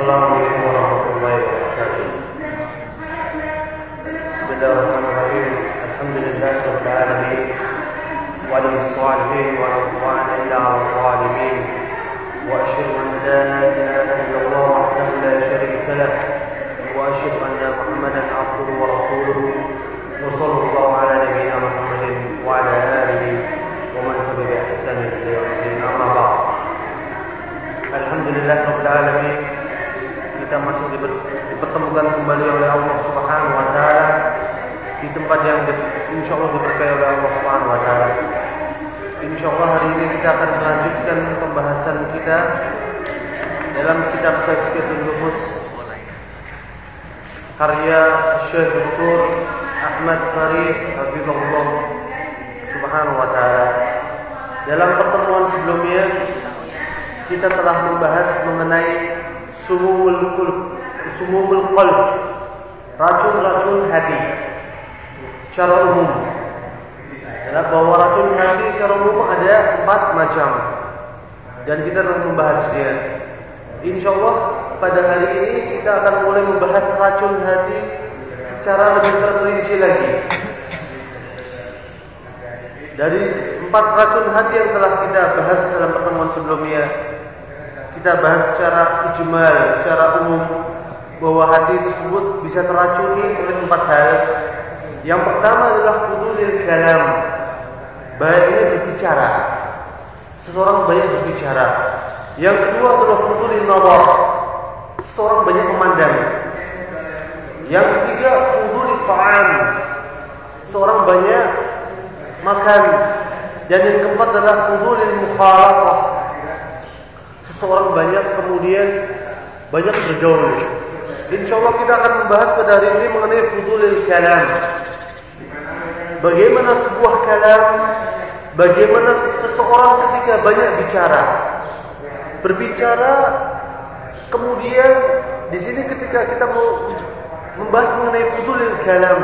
Assalamualaikum warahmatullahi wabarakatuh. Bismillahirrahmanirrahim. Alhamdulillahirabbil alamin. Walissalihin wa la ilaha illallah. Wa asyhadu an la ilaha illallah wahdahu la syarika lah. Wa asyhadu anna Muhammadan abduhu wa rasuluhu. Wa sallallahu ala nabiyyina Muhammadin wa ala alihi wa man tabi'a bi ihsan ila yaumil din. Amma ba'd. Alhamdulillahirabbil alamin. Kita masih dipertemukan kembali oleh Allah Subhanahu wa taala di tempat yang insyaallah diberkahi oleh Allah Subhanahu wa taala. Insyaallah hari ini kita akan melanjutkan pembahasan kita dalam kitab Tazkiyatun Nufus karya Syekh Dr. Ahmad Farid hafizahullah Subhanahu wa taala. Dalam pertemuan sebelumnya kita telah membahas mengenai sumumul qalb, racun-racun hati secara umum. Dan bahwa racun hati secara umum ada 4 macam, dan kita akan membahasnya. Insyaallah pada hari ini kita akan mulai membahas racun hati secara lebih terperinci lagi. Dari 4 racun hati yang telah kita bahas dalam pertemuan sebelumnya, kita bahas secara ijmal, secara umum, bahwa hati tersebut bisa teracuni oleh 4 hal. Yang pertama adalah fudulil kalam, banyaknya berbicara, seseorang banyak berbicara. Yang kedua adalah fudulil nazar, seseorang banyak memandang. Yang ketiga fudulil ta'am, seorang banyak makan. Dan yang keempat adalah fudulil mukhalafah, seseorang banyak kemudian banyak bergaul. Insyaallah kita akan membahas pada hari ini mengenai fudulil kalam. Bagaimana sebuah kalam, bagaimana seseorang ketika banyak bicara, berbicara. Kemudian di sini ketika kita mau membahas mengenai fudulil kalam,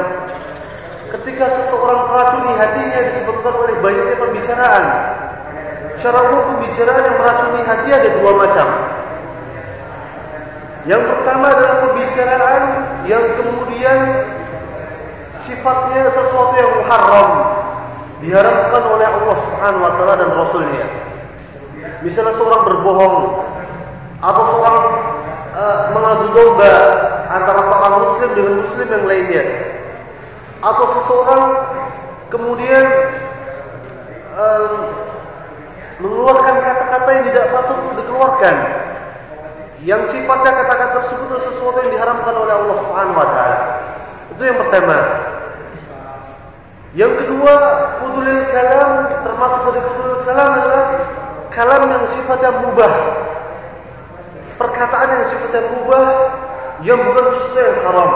ketika seseorang teracuni hatinya disebabkan oleh banyaknya pembicaraan. Secara umum pembicaraan yang meracuni hati ada 2 macam. Yang pertama adalah pembicaraan yang kemudian sifatnya sesuatu yang muharram, diharamkan oleh Allah Subhanahu wa taala dan Rasulnya. Misalnya seorang berbohong, atau seorang mengadu domba antara seorang muslim dengan muslim yang lainnya, atau seseorang kemudian mengeluarkan kata-kata yang tidak patut untuk dikeluarkan, yang sifatnya kata-kata tersebut adalah sesuatu yang diharamkan oleh Allah Subhanahu wa taala. Itu yang pertama. Yang kedua, fudulil kalam, termasuk dari fudulil kalam adalah kalam yang sifatnya mubah, perkataan yang sifatnya mubah, yang bukan sesuatu yang haram.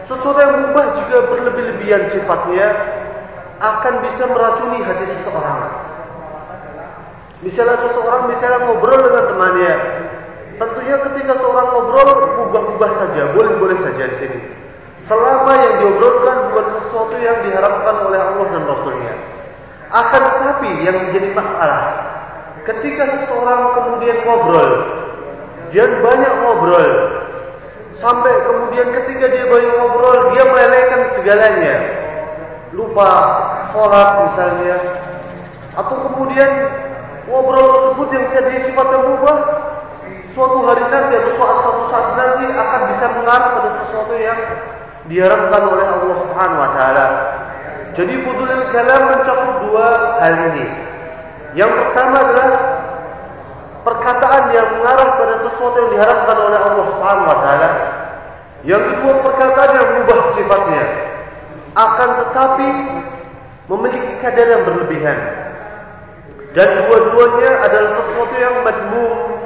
Sesuatu yang mubah juga berlebih-lebihan sifatnya akan bisa meracuni hati seseorang. Misalnya seseorang ngobrol dengan temannya, tentunya ketika seorang ngobrol mubah-mubah saja, boleh-boleh saja di sini, selama yang diobrolkan bukan sesuatu yang diharapkan oleh Allah dan Rasulnya. Akan tetapi yang menjadi masalah, ketika seseorang kemudian ngobrol, dia banyak ngobrol, sampai kemudian ketika dia banyak ngobrol, dia melelehkan segalanya, lupa sholat misalnya, atau kemudian ngobrol tersebut yang tadi sifatnya mubah, suatu hari nanti atau suatu saat nanti akan bisa mengarah pada sesuatu yang diharamkan oleh Allah Subhanahu wa taala. Jadi fudulil kalam mencakup 2 hal ini. Yang pertama adalah perkataan yang mengarah pada sesuatu yang diharamkan oleh Allah Subhanahu wa taala. Yang kedua perkataan yang mubah sifatnya, akan tetapi memiliki kadar yang berlebihan. Dan dua-duanya adalah sesuatu yang madmum,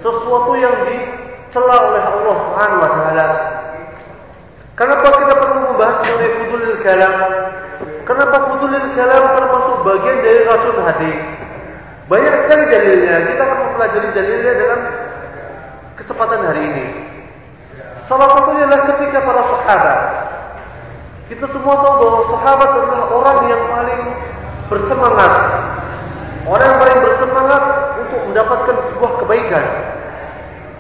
sesuatu yang dicela oleh Allah Subhanahu wa taala. Kenapa kita perlu membahas mengenai fudulil kalam? Kenapa fudulil kalam termasuk bagian dari racun hati? Banyak sekali dalilnya. Kita akan mempelajari dalilnya dalam kesempatan hari ini. Salah satunya adalah ketika para sahabat. Kita semua tahu bahwa sahabat adalah orang yang paling bersemangat, orang yang paling bersemangat untuk mendapatkan sebuah kebaikan.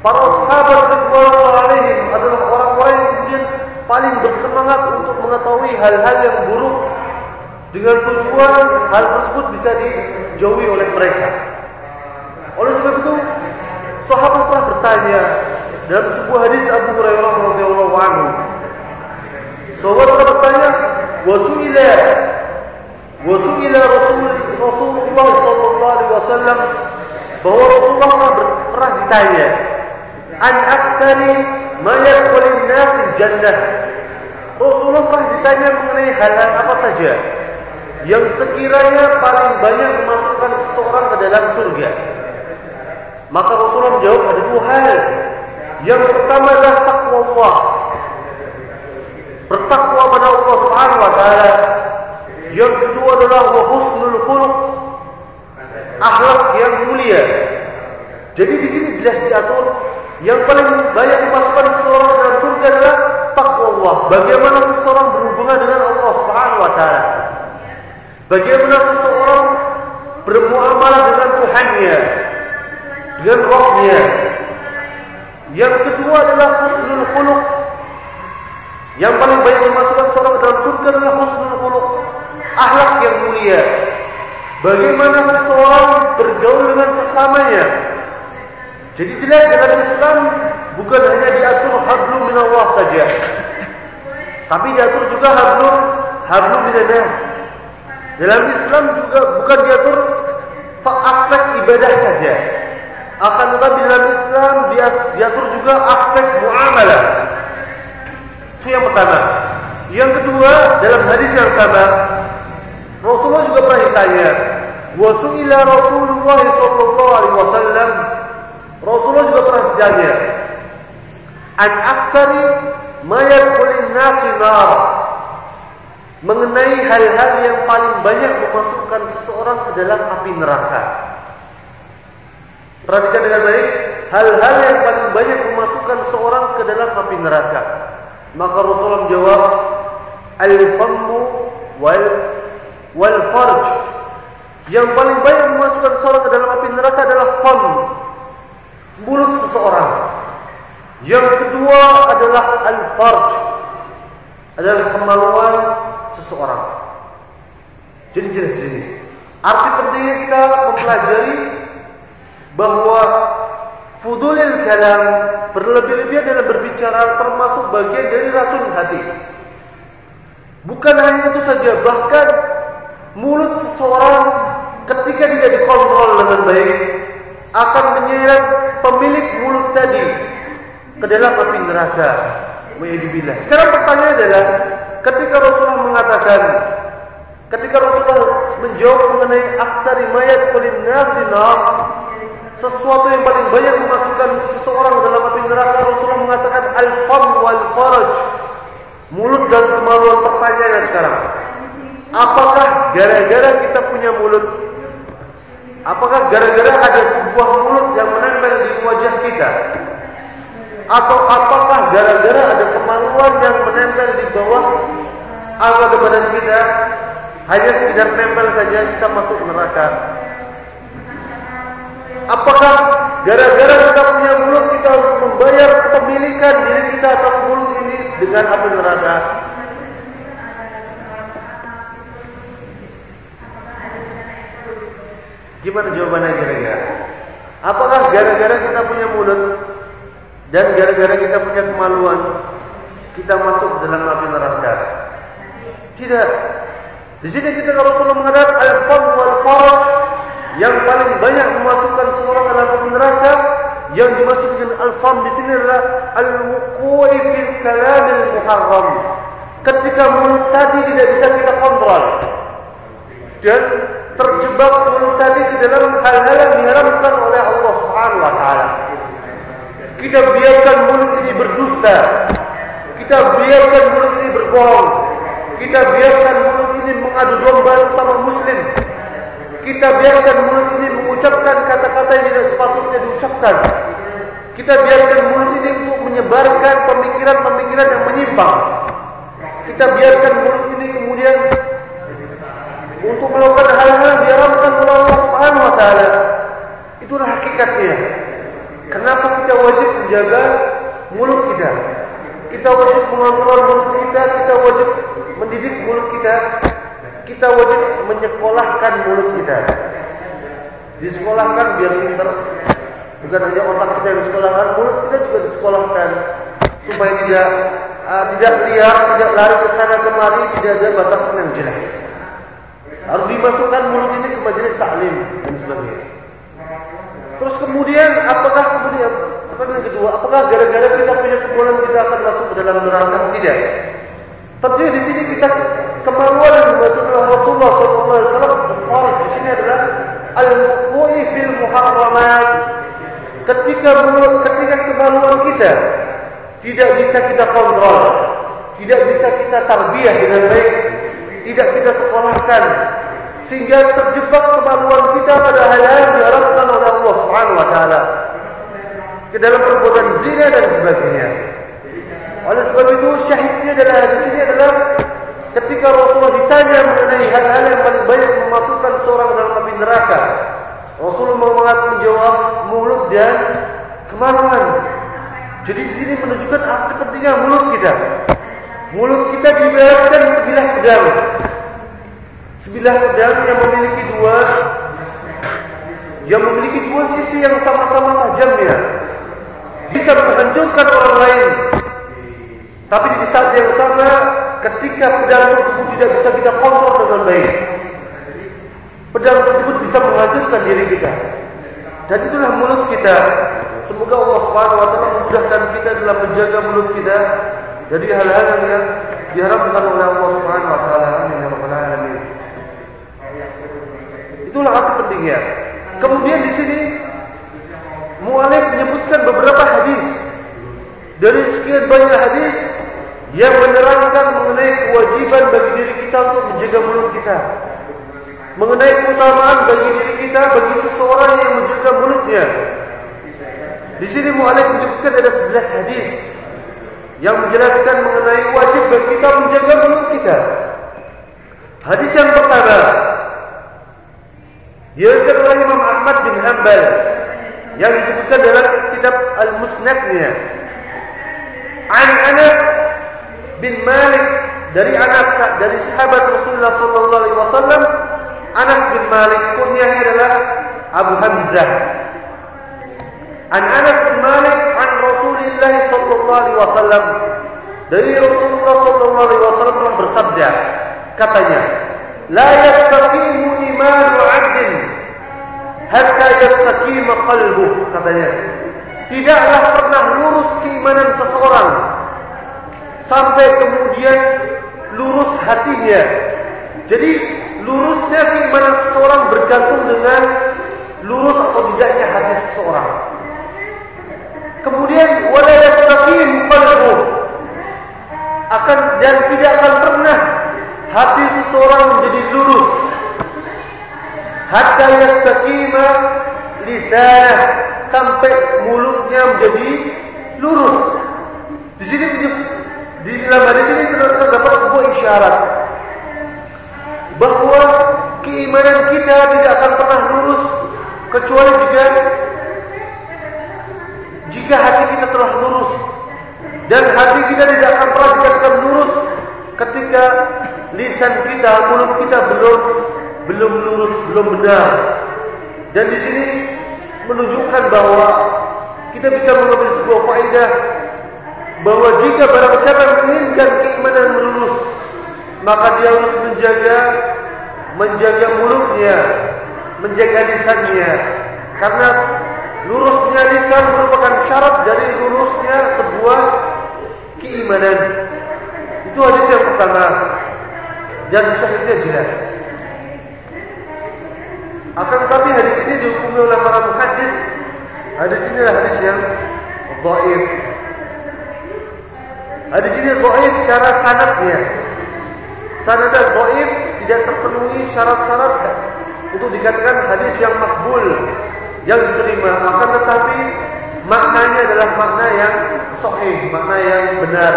Para sahabat radhiyallahu alaihim adalah orang-orang yang kemudian paling bersemangat untuk mengetahui hal-hal yang buruk dengan tujuan hal tersebut bisa dijauhi oleh mereka. Oleh sebab itu, sahabat pernah bertanya dalam sebuah hadis Abu Hurairah radhiyallahu anhu. Sahabat pernah bertanya, wasuila Rasulullah sallallahu alaihi wasallam, bahwa Rasulullah pernah ditanya, an aktsari ma yadkhulun nasi jannah. Rasulullah pernah ditanya mengenai hal-hal apa saja yang sekiranya paling banyak memasukkan seseorang ke dalam surga. Maka Rasulullah menjawab ada dua hal. Yang pertama adalah takwa Allah, bertakwa pada Allah Subhanahu wa taala. Yang kedua adalah wa husnul khuluq, akhlak yang mulia. Jadi di sini jelas diatur yang paling banyak memasukkan seseorang ke dalam surga adalah takwa Allah. Bagaimana seseorang berhubungan dengan Allah Subhanahu wa taala. Bagaimana seseorang bermuamalah dengan Tuhannya, dengan Rabb-Nya. Yang kedua adalah husnul khuluq. Yang paling banyak memasukkan seseorang ke dalam surga adalah husnul khuluq, akhlak yang mulia. Bagaimana seseorang bergaul dengan sesamanya. Jadi jelas dalam Islam bukan hanya diatur hablum minallah saja, tapi diatur juga hablum minanas. Dalam Islam juga bukan diatur aspek ibadah saja, akan tetapi dalam Islam diatur juga aspek muamalah. Itu yang pertama. Yang kedua, dalam hadis yang sama Rasulullah juga pernah ditanya, wa su'ila Rasulullah sallallahu alaihi wasallam, Rasulullah juga pernah ditanya, an aksari ma yadkhulun nasi nar, mengenai hal-hal yang paling banyak memasukkan seseorang ke dalam api neraka. Perhatikan dengan baik, hal-hal yang paling banyak memasukkan seseorang ke dalam api neraka. Maka Rasulullah menjawab, al-fammu wal farj. Yang paling banyak memasukkan seseorang ke dalam api neraka adalah fam, mulut seseorang. Yang kedua adalah al-farj, adalah kemaluan seseorang. Jadi jelas ini. Arti pentingnya kita mempelajari bahwa fudulil kalam, berlebih-lebihan dalam berbicara, termasuk bagian dari racun hati. Bukan hanya itu saja, bahkan mulut seseorang ketika tidak dikontrol dengan baik akan menyeret pemilik mulut tadi ke dalam api neraka. Wa'idzubillah. Sekarang pertanyaan adalah, ketika Rasulullah mengatakan, ketika Rasulullah menjawab mengenai aksari mayat kulin nasi nar, sesuatu yang paling banyak memasukkan seseorang dalam api neraka, Rasulullah mengatakan al-fam wal faraj, mulut dan kemaluan. Pertanyaannya sekarang, apakah gara-gara kita punya mulut, apakah gara-gara ada sebuah mulut yang menempel di wajah kita, atau apakah gara-gara ada kemaluan yang menempel di bawah anggota badan kita, hanya sekedar nempel saja kita masuk neraka? Apakah gara-gara kita punya mulut kita harus membayar kepemilikan diri kita atas mulut ini dengan api neraka? Gimana jawabannya kira-kira? Apakah gara-gara kita punya mulut dan gara-gara kita punya kemaluan kita masuk ke dalam api neraka? Tidak. Di sini kita Rasulullah mengatakan al-fam wal faraj, yang paling banyak memasukkan seorang ke dalam api neraka. Yang dimaksud dengan al-fam di sini adalah al-wuqu'i fil kalamil muharram, ketika mulut tadi tidak bisa kita kontrol dan terjebak mulut tadi di dalam hal-hal yang diharamkan oleh Allah Subhanahu wa taala. Kita biarkan mulut ini berdusta, kita biarkan mulut ini berbohong, kita biarkan mulut ini mengadu domba sesama muslim, kita biarkan mulut ini mengucapkan kata-kata yang tidak sepatutnya diucapkan, kita biarkan mulut ini untuk menyebarkan pemikiran-pemikiran yang menyimpang, kita biarkan mulut ini kemudian untuk melakukan hal-hal yang diharamkan oleh Allah Subhanahu wa taala. Itulah hakikatnya. Kenapa kita wajib menjaga mulut kita. Kita wajib mengontrol mulut kita. Kita wajib mendidik mulut kita. Kita wajib menyekolahkan mulut kita. Disekolahkan biar pintar. Bukan hanya otak kita yang disekolahkan, mulut kita juga disekolahkan supaya tidak liar, tidak lari ke sana kemari, tidak ada batasan yang jelas. Harus dimasukkan mulut ini ke majelis taklim dan sebagainya. Terus kemudian pertanyaan kedua, apakah gara-gara kita punya kemaluan kita akan masuk ke dalam neraka? Tidak. Tentunya di sini kita kemaluan yang dimaksud oleh Rasulullah SAW di sini adalah al-wuqu'i fil muharramat. Ketika kemaluan kita tidak bisa kita kontrol, tidak bisa kita tarbiyah dengan baik, tidak kita sekolahkan, sehingga terjebak kemaluan kita pada hal-hal yang diharapkan oleh Allah Subhanahu wa taala, ke dalam perbuatan zina dan sebagainya. Oleh sebab itu syahidnya di sini adalah ketika Rasulullah ditanya mengenai hal-hal yang paling banyak memasukkan seorang dalam api neraka, Rasulullah menjawab mulut dan kemaluan. Jadi di sini menunjukkan arti pentingnya mulut kita. Mulut kita diibaratkan sebilah pedang. Sebilah pedang yang memiliki dua sisi yang sama-sama tajamnya. Bisa menghancurkan orang lain. Tapi di saat yang sama, ketika pedang tersebut tidak bisa kita kontrol dengan baik, pedang tersebut bisa menghancurkan diri kita. Dan itulah mulut kita. Semoga Allah Subhanahu wa taala memudahkan kita dalam menjaga mulut kita dari hal-hal yang diharapkan oleh Allah Subhanahu wa taala. Amin ya rabbal alamin. Itulah arti pentingnya. Kemudian di sini mu'allif menyebutkan beberapa hadis. Dari sekian banyak hadis yang menerangkan mengenai kewajiban bagi diri kita untuk menjaga mulut kita, mengenai keutamaan bagi diri kita, bagi seseorang yang menjaga mulutnya. Di sini mu'allif menyebutkan ada 11 hadis yang menjelaskan mengenai wajib bagi kita menjaga mulut kita. Hadis yang pertama diriwayatkan oleh Imam Ahmad bin Hanbal yang disebutkan dalam kitab Al-Musnadnya. An Anas bin Malik, dari sahabat Rasulullah sallallahu alaihi wasallam, Anas bin Malik, kunyahnya adalah Abu Hamzah. An Anas bin Malik an Rasulillah sallallahu alaihi wasallam, dari Rasulullah sallallahu alaihi wasallam telah bersabda, katanya, la yastaqimu imanu 'abdin hatta yastaqima qalbuh, katanya, tidaklah pernah lurus keimanan seseorang sampai kemudian lurus hatinya. Jadi lurusnya keimanan seseorang bergantung dengan lurus atau tidaknya hati seseorang. Kemudian wala yastaqim qalbuh, dan tidak akan pernah hati seseorang menjadi lurus hatta yastaqima lisanah, sampai mulutnya menjadi lurus. Di sini di dalam hadis ini terdapat sebuah isyarat bahwa keimanan kita tidak akan pernah lurus kecuali jika hati kita telah lurus, dan hati kita tidak akan pernah dikatakan lurus ketika lisan kita, mulut kita belum lurus, belum benar. Dan di sini menunjukkan bahwa kita bisa mengambil sebuah faedah bahwa jika barang siapa menginginkan keimanan lurus, maka dia harus menjaga mulutnya, menjaga lisannya, karena lurusnya lisan merupakan syarat dari lurusnya sebuah keimanan. Itu hadis yang pertama, dan sahihnya jelas. Akan tetapi hadis ini dihukumi oleh para muhaddis, hadis ini adalah hadis yang dhaif. Hadis ini dhaif secara sanadnya. Sanadnya dhaif, tidak terpenuhi syarat-syarat untuk dikatakan hadis yang makbul, yang diterima. Akan tetapi maknanya adalah makna yang sahih, makna yang benar.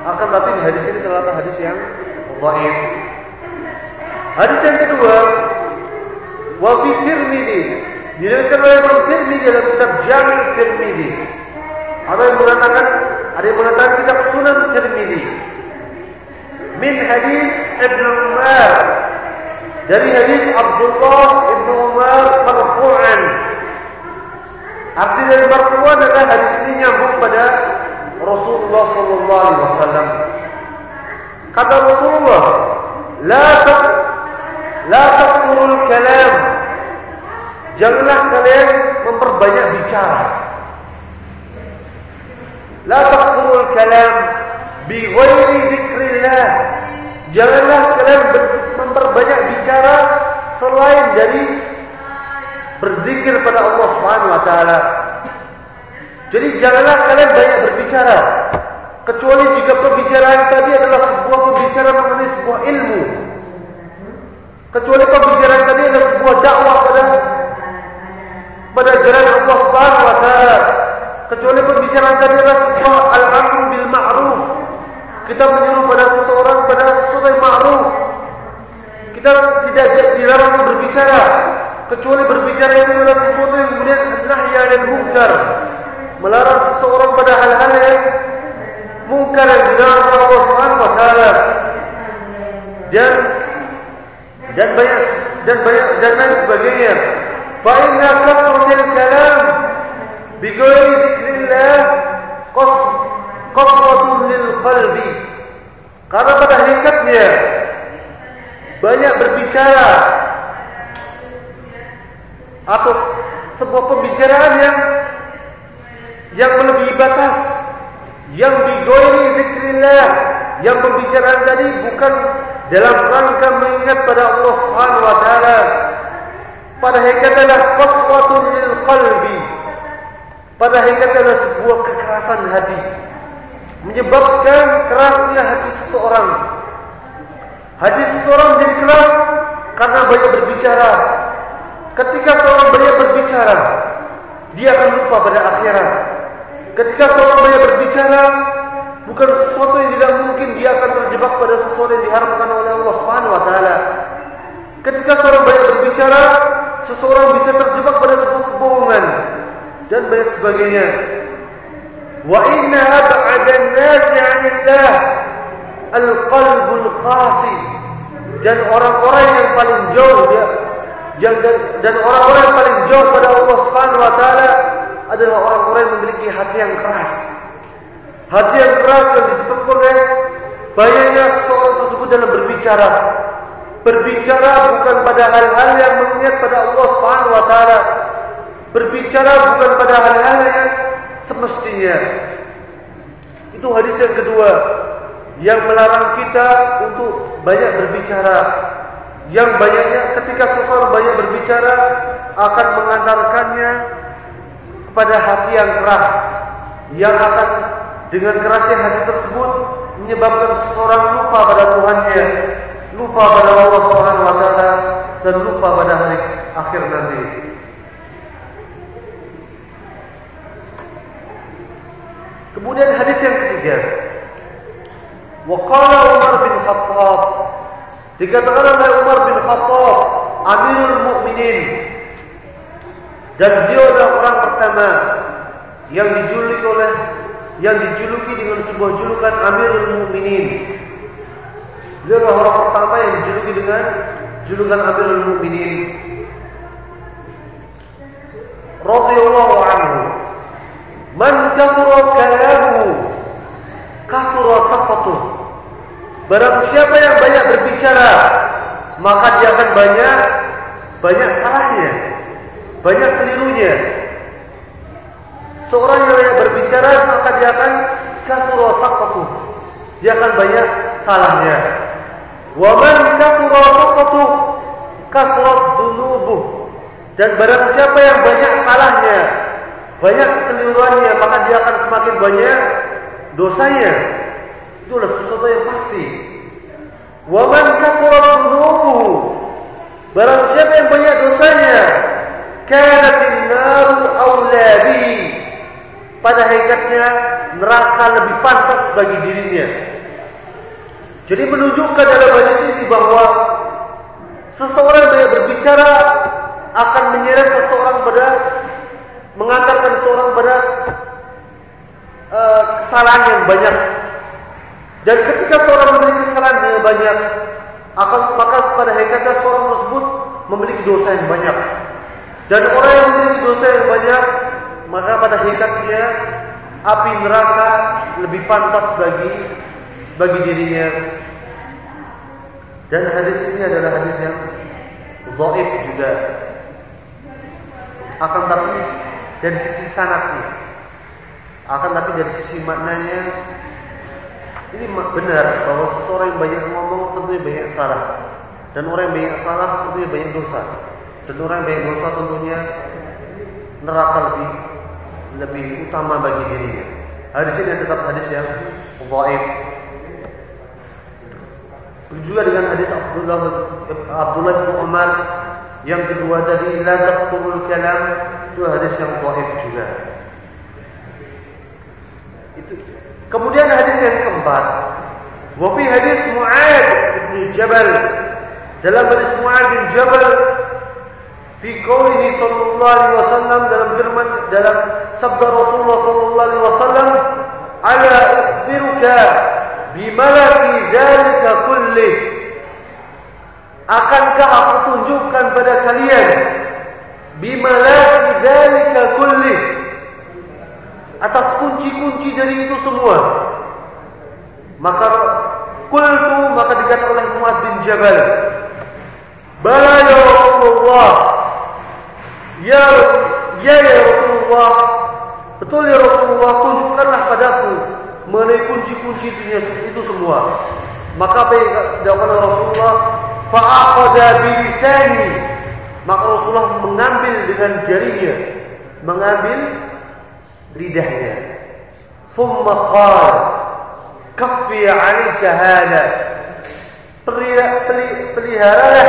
Akan tetapi hadis ini terdapat hadis yang dhaif. Hadis yang kedua, wa fi Tirmidzi, diriwayatkan oleh Imam Tirmidzi dalam kitab Jami' Tirmidzi, Ada yang mengatakan kitab Sunan Tirmidzi min hadis Ibnu Umar, dari hadis Abdullah Ibnu Umar marfu'an. Arti dari marfu'an adalah hadis ini nyambung pada Rasulullah sallallahu alaihi wasallam. Kata Rasulullah, la taqulul kalam. Janganlah kalian memperbanyak bicara. La taqulul kalam bi ghairi dzikrillah. Janganlah kalian memperbanyak bicara selain dari berzikir pada Allah Subhanahu wa taala. Jadi janganlah kalian banyak berbicara, kecuali jika pembicaraan tadi adalah sebuah pembicaraan mengenai sebuah ilmu. Kecuali pembicaraan tadi adalah sebuah dakwah pada jalan Allah Subhanahu wa taala. Kecuali pembicaraan tadi adalah sebuah al-amru bil ma'ruf. Kita menyuruh pada seseorang pada sesuatu yang ma'ruf. Kita tidak dilarang berbicara, kecuali berbicara itu adalah sesuatu yang kemudian nahy anil munkar, melarang seseorang pada hal-hal yang mungkar yang dilarang oleh Allah Subhanahu wa taala. Dan lain sebagainya. Fa inna kasratil kalam bi ghairi dzikrillah qaswatun lil qalbi. Karena pada hakikatnya banyak berbicara atau sebuah pembicaraan yang melebihi batas, yang bi ghairi dzikrillah, yang pembicaraan tadi bukan dalam rangka mengingat pada Allah Subhanahu wa taala, pada hakikatnya adalah qaswatun lil qalbi. Pada hakikatnya adalah sebuah kekerasan hati, menyebabkan kerasnya hati seseorang. Hati seseorang menjadi keras karena banyak berbicara. Ketika seorang banyak berbicara, dia akan lupa pada akhirat. Ketika seorang banyak berbicara, bukan sesuatu yang tidak mungkin, dia akan terjebak pada sesuatu yang diharamkan oleh Allah Subhanahu wa taala. Ketika seorang banyak berbicara, seseorang bisa terjebak pada sebuah kebohongan dan banyak sebagainya. Wa inna ab'adan nasi 'anillah al-qalbul qasi. Dan orang-orang yang paling jauh dan orang-orang yang paling jauh pada Allah Subhanahu wa taala adalah orang-orang yang memiliki hati yang keras. Hati yang keras yang disebabkan oleh banyaknya seorang tersebut dalam berbicara. Berbicara bukan pada hal-hal yang mengingat pada Allah Subhanahu wa taala. Berbicara bukan pada hal-hal yang semestinya. Itu hadis yang kedua yang melarang kita untuk banyak berbicara. Yang banyaknya ketika seseorang banyak berbicara akan mengantarkannya kepada hati yang keras, yang akan dengan kerasnya hati tersebut menyebabkan seseorang lupa pada Tuhannya, lupa pada Allah Subhanahu wa taala, dan lupa pada hari akhir nanti. Kemudian hadis yang ketiga, wa qala Umar bin Khattab, dikatakan oleh Umar bin Khattab, Amirul Mukminin, dan dia adalah orang pertama yang dijuluki dengan sebuah julukan Amirul Mukminin. Dia adalah orang pertama yang dijuluki dengan julukan Amirul Mukminin. Radhiyallahu anhu. Man kathura kalamuhu kathura sakhatuh. Barang siapa yang banyak berbicara, maka dia akan banyak salahnya, banyak kelirunya. Seorang yang banyak berbicara, maka dia akan kathura sakhatuh, dia akan banyak salahnya. Wa man kathura sakhatuh kathrat dunubuh. Dan barang siapa yang banyak salahnya, banyak kekeliruannya, maka dia akan semakin banyak dosanya. Itulah sesuatu yang pasti. Wa man kathura dunubuhu. Barang siapa yang banyak dosanya, kanatin naru aula bihi. Pada hakikatnya neraka lebih pantas bagi dirinya. Jadi menunjukkan dalam hadis ini bahwa seseorang yang banyak berbicara akan menyeret seseorang mengantarkan seseorang pada kesalahan yang banyak. Dan ketika seorang memiliki kesalahan yang banyak, maka pada hakikatnya seorang tersebut memiliki dosa yang banyak. Dan orang yang memiliki dosa yang banyak, maka pada hakikatnya api neraka lebih pantas bagi dirinya. Dan hadis ini adalah hadis yang dhaif juga. Akan tapi dari sisi sanadnya, dari sisi maknanya, ini benar bahwa seseorang yang banyak ngomong tentunya banyak salah, dan orang yang banyak salah tentunya banyak dosa, dan orang yang banyak dosa tentunya neraka lebih utama bagi dirinya. Hadis ini tetap hadis yang dhaif. Juga dengan hadis Abdullah bin Umar yang kedua tadi, la taqfurul kalam, itu hadis yang dhaif juga. Kemudian hadis yang keempat, wa fi hadis Mu'adz bin Jabal, dalam hadis Mu'adz bin Jabal, fi qoulihi sallallahu alaihi wasallam, dalam sabda Rasulullah sallallahu alaihi wasallam, ala ukhbiruka bimalaki dzalika kullih, akankah aku tunjukkan pada kalian bimalaki dzalika kullih, atas kunci-kunci dari itu semua. Maka dikatakan oleh Mu'adz bin Jabal, bala ya Rasulullah, ya Rasulullah, betul ya Rasulullah, tunjukkanlah padaku mengenai kunci-kunci itu semua. Maka apa yang dilakukan Rasulullah? Fa'aqada bilisani, maka Rasulullah mengambil dengan jarinya, mengambil lidahnya. Thumma qala kaffi 'alaika hada, peliharalah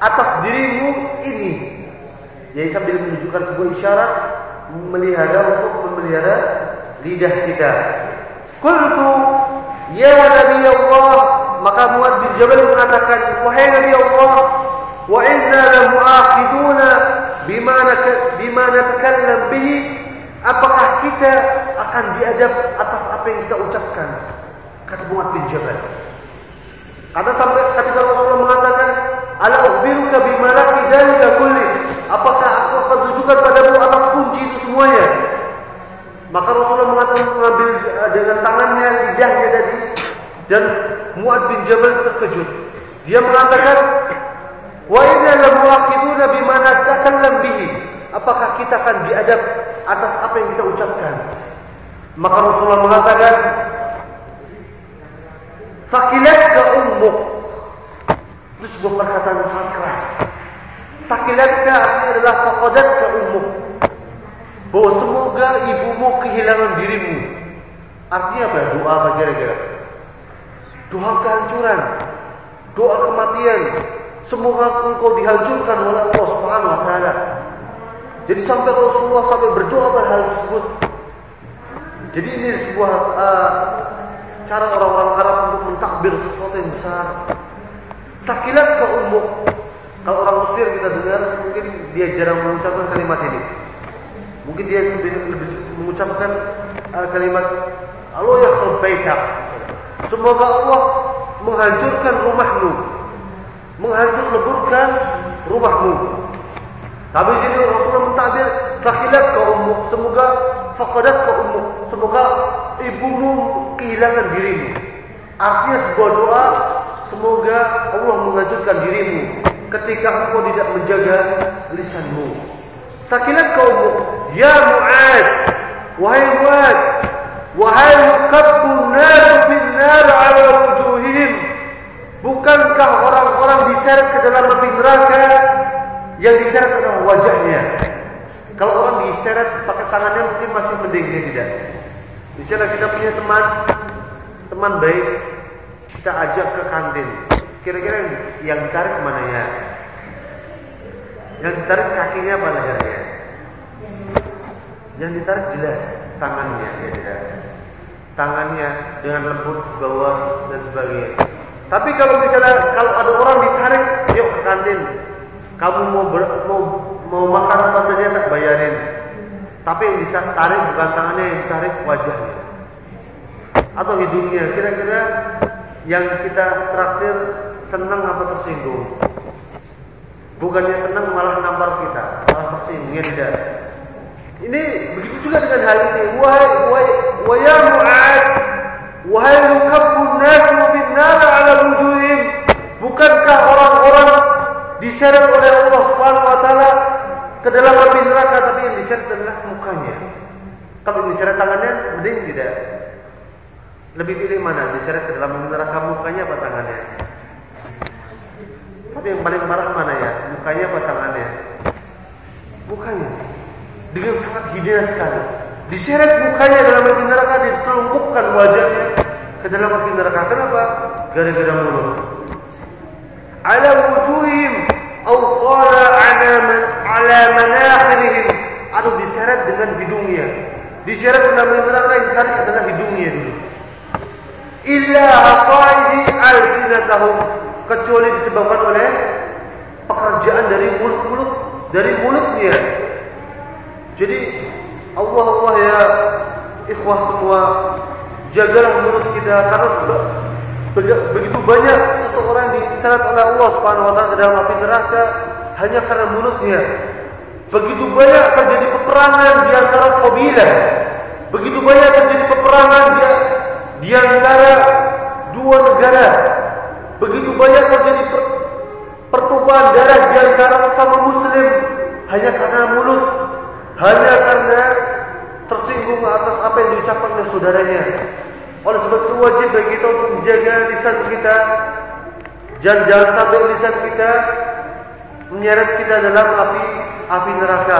atas dirimu ini, yaitu sambil menunjukkan sebuah isyarat memelihara lidah kita. Qultu ya Nabi Allah, maka Mu'adz bin Jabal mengatakan, wahai Nabi Allah, wa inna lamu'akhiduna bima natakallam bihi, apakah kita akan diadab atas apa yang kita ucapkan? Kata Mu'adz bin Jabal. Karena sampai ketika Rasulullah mengatakan, ala ukhbiruka bimalaki dzalika kulli, apakah aku akan tunjukkan padamu atas kunci itu semuanya? Maka Rasulullah mengatakan, mengambil dengan tangannya lidahnya tadi, dan Mu'adz bin Jabal terkejut. Dia mengatakan, wa inna lamu'akhiduna bima natakallam bihi, apakah kita akan diadab atas apa yang kita ucapkan? Maka Rasulullah mengatakan, sakilatka ummuk, itu sebuah perkataan yang sangat keras. Sakilatka artinya adalah faqadatka ummuk, bahwa semoga ibumu kehilangan dirimu. Artinya apa? Doa apa kira-kira? Doa kehancuran, doa kematian. Semoga engkau dihancurkan oleh Allah Subhanahu wa taala. Jadi sampai Rasulullah sampai berdoa pada hal tersebut. Jadi ini sebuah cara orang-orang Arab untuk mentakbir sesuatu yang besar. Sakilat ke ummuk. Kalau orang Mesir kita dengar, mungkin dia jarang mengucapkan kalimat ini. Mungkin dia lebih mengucapkan kalimat Allah ya khalbaitak. Semoga Allah menghancurkan rumahmu, leburkan rumahmu. Tapi sini Rasulullah mentakbir sakilat ke ummuk, semoga faqadat ke ummuk, semoga ibumu kehilangan dirimu. Artinya sebuah doa, semoga Allah menghancurkan dirimu ketika engkau tidak menjaga lisanmu. Sakilat ke ummuk, ya Mu'adz, wahai Mu'adz, wahai yukabbun nasu bin nar ala wujuhihim, bukankah orang-orang diseret ke dalam api neraka, yang diseret adalah wajahnya. Kalau orang diseret pakai tangannya mungkin masih mending, dia tidak. Misalnya kita punya teman baik, kita ajak ke kantin, kira-kira yang ditarik kemana ya? Yang ditarik kakinya apa lehernya? Yang ditarik jelas tangannya, ya tidak? Tangannya dengan lembut ke bawah dan sebagainya. Tapi kalau misalnya ada orang ditarik, yuk ke kantin, kamu mau makan apa saja tak bayarin. Tapi yang ditarik bukan tangannya, yang ditarik wajahnya. atau hidungnya? Kira-kira yang kita traktir senang apa tersinggung? Bukannya senang malah nampar kita, malah tersinggung, ya tidak. Ini begitu juga dengan hal ini. Wahai ya Mu'ad, wahai yukabbun nasu fin nar 'ala wujuhim. Bukankah orang-orang diseret oleh Allah Subhanahu wa taala ke dalam api neraka, tapi yang diseret adalah mukanya. Kalau diseret tangannya mending tidak. Lebih pilih mana? Diseret ke dalam api neraka mukanya apa tangannya? Tapi yang paling parah mana ya? Mukanya apa tangannya? Mukanya. Dengan sangat hina sekali. Diseret mukanya dalam api neraka, ditelungkupkan wajahnya ke dalam api neraka. Kenapa? Gara-gara mulut. Ala wujuhim au qala ala manakhirihim, atau diseret dengan hidungnya. Diseret ke dalam api neraka, yang ditarik adalah hidungnya dulu. Illa hasaidi alsinatahum, kecuali disebabkan oleh pekerjaan dari mulutnya. Jadi Allah ya ikhwah semua, jagalah mulut kita, karena begitu banyak seseorang diseret oleh Allah Subhanahu wa taala ke dalam api neraka hanya karena mulutnya. Begitu banyak terjadi peperangan di antara kabilah. Begitu banyak terjadi peperangan di antara dua negara. Begitu banyak terjadi pertumpahan darah di antara sesama muslim hanya karena mulut, hanya karena tersinggung atas apa yang diucapkan oleh saudaranya. Oleh sebab itu wajib bagi kita untuk menjaga lisan kita, jangan sampai lisan kita menyeret kita dalam api neraka.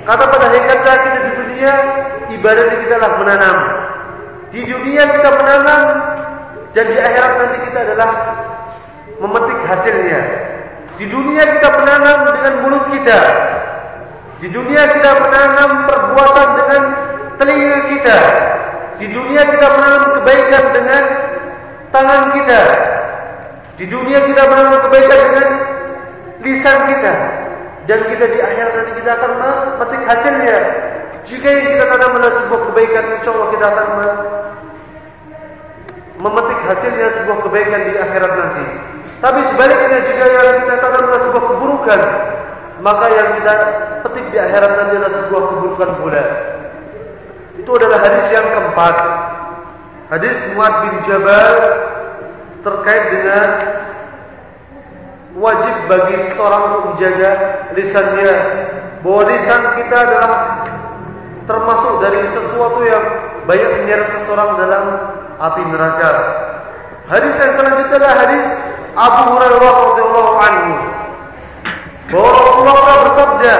Karena pada hakikatnya kita di dunia ibadah kita adalah menanam. Di dunia kita menanam, dan di akhirat nanti kita adalah memetik hasilnya. Di dunia kita menanam dengan mulut kita. Di dunia kita menanam perbuatan dengan telinga kita. Di dunia kita menanam kebaikan dengan tangan kita. Di dunia kita menanam kebaikan dengan lisan kita. Dan kita di akhirat nanti kita akan memetik hasilnya. Jika yang kita tanam adalah sebuah kebaikan, insyaallah kita akan memetik hasilnya sebuah kebaikan di akhirat nanti. Tapi sebaliknya, jika yang kita tanam adalah sebuah keburukan, maka yang kita petik di akhirat nanti adalah sebuah keburukan pula. Itu adalah hadis yang keempat. Hadis Mu'adz bin Jabal terkait dengan wajib bagi seseorang untuk menjaga lisannya, bahwa lisan kita adalah termasuk dari sesuatu yang banyak menyeret seseorang dalam api neraka. Hadis yang selanjutnya adalah hadis Abu Hurairah radhiyallahu anhu, bahwa Rasulullah pernah bersabda,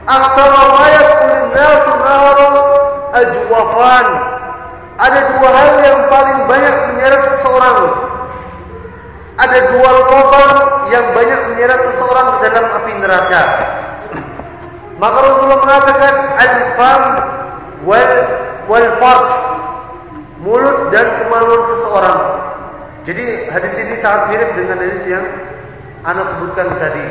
"Aktsara ma yadkhulun nasu nar ajwafan." Ada dua hal yang paling banyak menyeret seseorang. Ada dua lubang yang banyak menyeret seseorang ke dalam api neraka. Maka Rasulullah mengatakan al-fam wal farj, mulut dan kemaluan seseorang. Jadi hadis ini sangat mirip dengan hadis yang ana sebutkan tadi.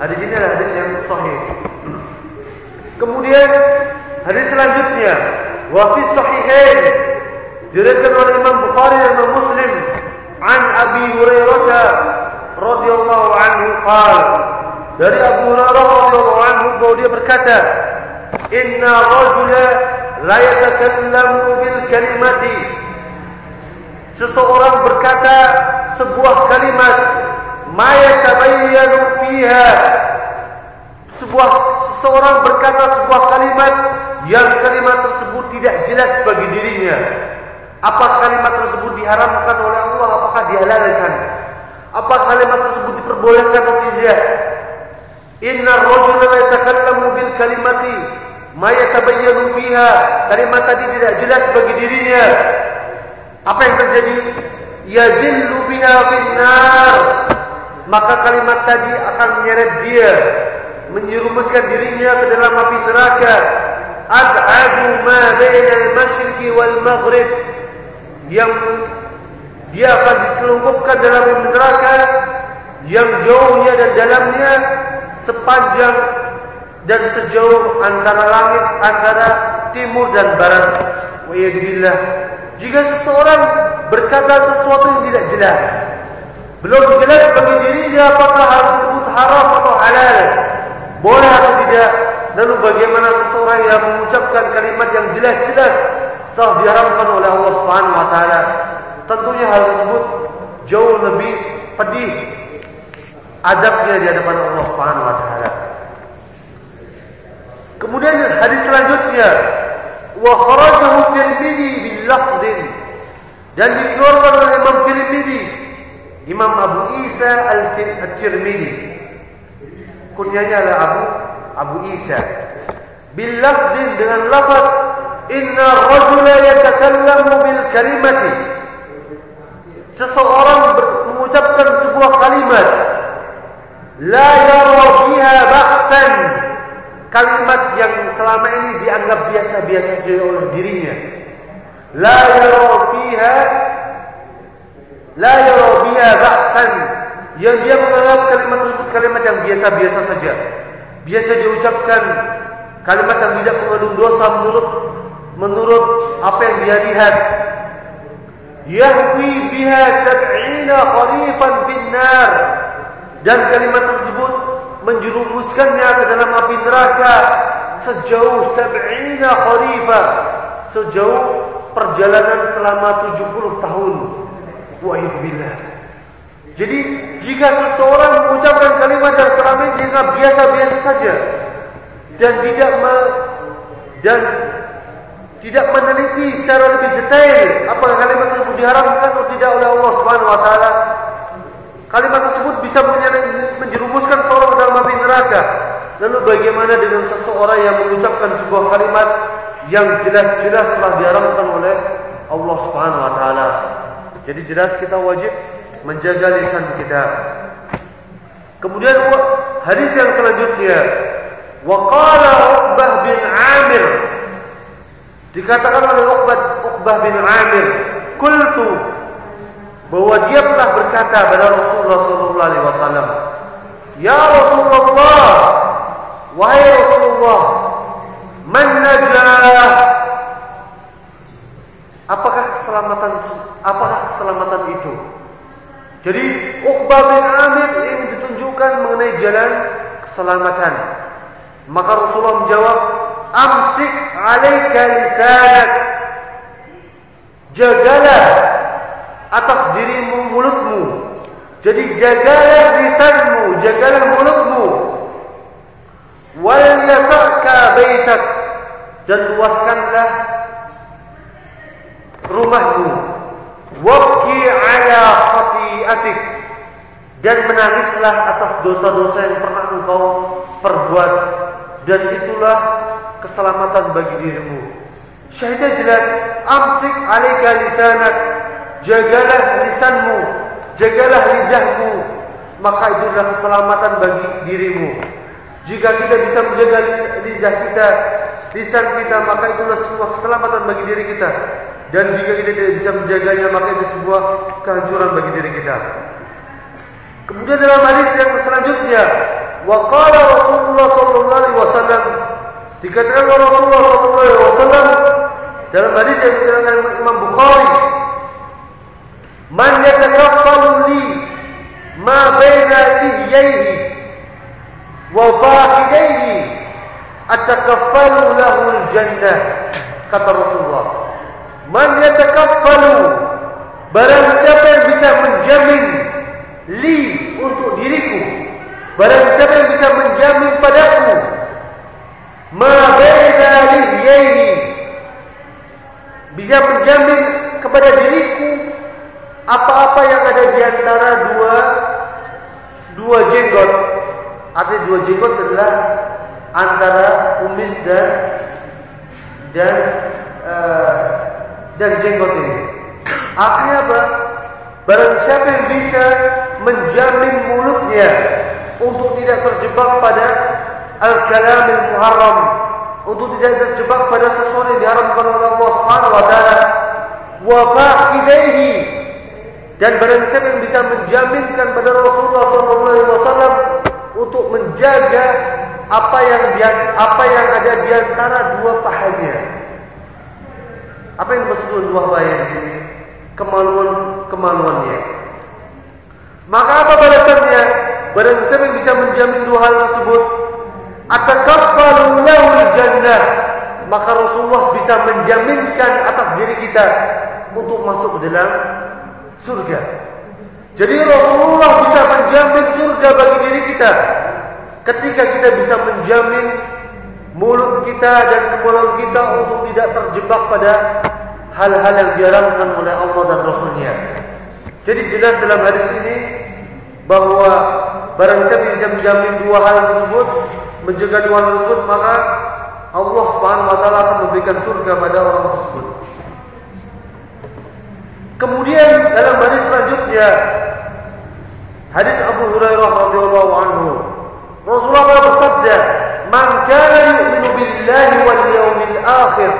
Hadis ini adalah hadis yang sahih. Kemudian hadis selanjutnya, wa fi sahihain, diriwayatkan oleh Imam Bukhari dan Imam Muslim, an Abi Hurairah radhiyallahu anhu qala, dari Abu Hurairah radhiyallahu anhu bahwa dia berkata, inna rajula la yatakallamu bil kalimati, seseorang berkata sebuah kalimat, ma yatabayyanu fiha, seseorang berkata sebuah kalimat yang kalimat tersebut tidak jelas bagi dirinya. Apa kalimat tersebut diharamkan oleh Allah, apakah dihalalkan? Apa kalimat tersebut diperbolehkan atau tidak? Inna rajula la yatakallamu bil kalimati ma yatabayyanu fiha, kalimat tadi tidak jelas bagi dirinya. Apa yang terjadi? Yazillu biha finnar, maka kalimat tadi akan menyeret dia, menyerumuskan dirinya ke dalam api neraka. Ab'adu ma bainal masyriqi wal maghrib, yang dia akan ditelungkupkan dalam api neraka yang jauhnya dan dalamnya sepanjang dan sejauh antara langit, antara timur dan barat. Wa'iyadzubillah. Jika seseorang berkata sesuatu yang tidak jelas, belum jelas bagi dirinya apakah hal tersebut haram atau halal, boleh atau tidak, lalu bagaimana seseorang yang mengucapkan kalimat yang jelas-jelas telah diharamkan oleh Allah Subhanahu wa taala? Tentunya hal tersebut jauh lebih pedih adabnya di hadapan Allah Subhanahu wa taala. Kemudian hadis selanjutnya, wa kharajahu Tirmidzi bil lafdin, dan dikeluarkan oleh Imam Tirmidzi, Imam Abu Isa Al-Tirmidzi, kunyanya adalah Abu Isa, bil lafdin, dengan lafaz inna rajula yatakallamu bil kalimati, seseorang mengucapkan sebuah kalimat la yara biha ba'san, kalimat yang selama ini dianggap biasa-biasa saja oleh dirinya. La yara biha ba'san, yang dia menganggap kalimat tersebut kalimat yang biasa-biasa saja, biasa diucapkan, kalimat yang tidak mengandung dosa menurut apa yang dia lihat. Yahwi biha sab'ina kharifan finnar, dan kalimat tersebut menjerumuskannya ke dalam api neraka sejauh sab'ina kharifa, sejauh perjalanan selama 70 tahun. Wa'idzubillah. Jadi jika seseorang mengucapkan kalimat yang selama ini dianggap biasa-biasa saja dan tidak meneliti secara lebih detail apakah kalimat tersebut diharamkan atau tidak oleh Allah Subhanahu wa taala, kalimat tersebut bisa menjerumuskan seorang ke dalam api neraka. Lalu bagaimana dengan seseorang yang mengucapkan sebuah kalimat yang jelas-jelas telah diharamkan oleh Allah Subhanahu wa taala? Jadi jelas kita wajib menjaga lisan kita. Kemudian hadis yang selanjutnya, wa qala Uqbah bin Amir, dikatakan oleh Uqbah bin Amir, qultu, bahwa dia pernah berkata pada Rasulullah sallallahu alaihi wasallam, ya Rasulullah, wahai Rasulullah, man najah, apakah keselamatan itu? Jadi Uqbah bin Amir ingin ditunjukkan mengenai jalan keselamatan. Maka Rasulullah menjawab, amsik alaika lisanak, jagalah atas dirimu mulutmu. Jadi jagalah lisanmu, jagalah mulutmu. Wal yasaka baitak, dan luaskanlah rumahmu. Wabki ala khati'atik, dan menangislah atas dosa-dosa yang pernah engkau perbuat, dan itulah keselamatan bagi dirimu. Syahidnya jelas, amsik alaika lisanak, jagalah lisanmu, jagalah lidahmu, maka itu adalah keselamatan bagi dirimu. Jika kita bisa menjaga lidah kita, lisan kita, maka itulah sebuah keselamatan bagi diri kita. Dan jika kita tidak bisa menjaganya, maka itu sebuah kehancuran bagi diri kita. Kemudian dalam hadis yang selanjutnya, wa qala Rasulullah sallallahu alaihi wasallam, dikatakan oleh Rasulullah sallallahu alaihi wasallam dalam hadis yang diriwayatkan oleh Imam Bukhari, man yatakaffalu li ma baina lihiyaihi wa fakhidaihi atakaffalu lahu al-jannah, kata Rasulullah. Man yatakaffalu, barang siapa yang bisa menjamin, li, untuk diriku, barang siapa yang bisa menjamin padaku, ma baina lihiyaihi, bisa menjamin kepada diriku apa-apa yang ada di antara dua jenggot. Artinya dua jenggot adalah antara kumis dan jenggot ini. Artinya apa? Barang siapa yang bisa menjamin mulutnya untuk tidak terjebak pada al-kalamil muharram, untuk tidak terjebak pada sesuatu yang diharamkan oleh Allah Subhanahu wa taala, wa fakhidaihi, dan barang siapa yang bisa menjaminkan pada Rasulullah sallallahu alaihi wasallam untuk menjaga apa yang ada di antara dua pahanya. Apa yang dimaksud dengan dua bahaya di sini? Kemaluannya. Maka apa balasannya? Barang siapa yang bisa menjamin dua hal tersebut, atakaffalu lahul jannah, maka Rasulullah bisa menjaminkan atas diri kita untuk masuk ke dalam surga. Jadi Rasulullah bisa menjamin surga bagi diri kita ketika kita bisa menjamin mulut kita dan kemaluan kita untuk tidak terjebak pada hal-hal yang diharamkan oleh Allah dan Rasulnya. Jadi jelas dalam hadis ini bahwa barang siapa bisa menjamin dua hal tersebut, menjaga dua hal tersebut, maka Allah Subhanahu wa taala akan memberikan surga pada orang tersebut. Kemudian dalam hadis selanjutnya, hadis Abu Hurairah radhiyallahu anhu, Rasulullah bersabda, "Man kana yu'minu billahi wal yawmil akhir."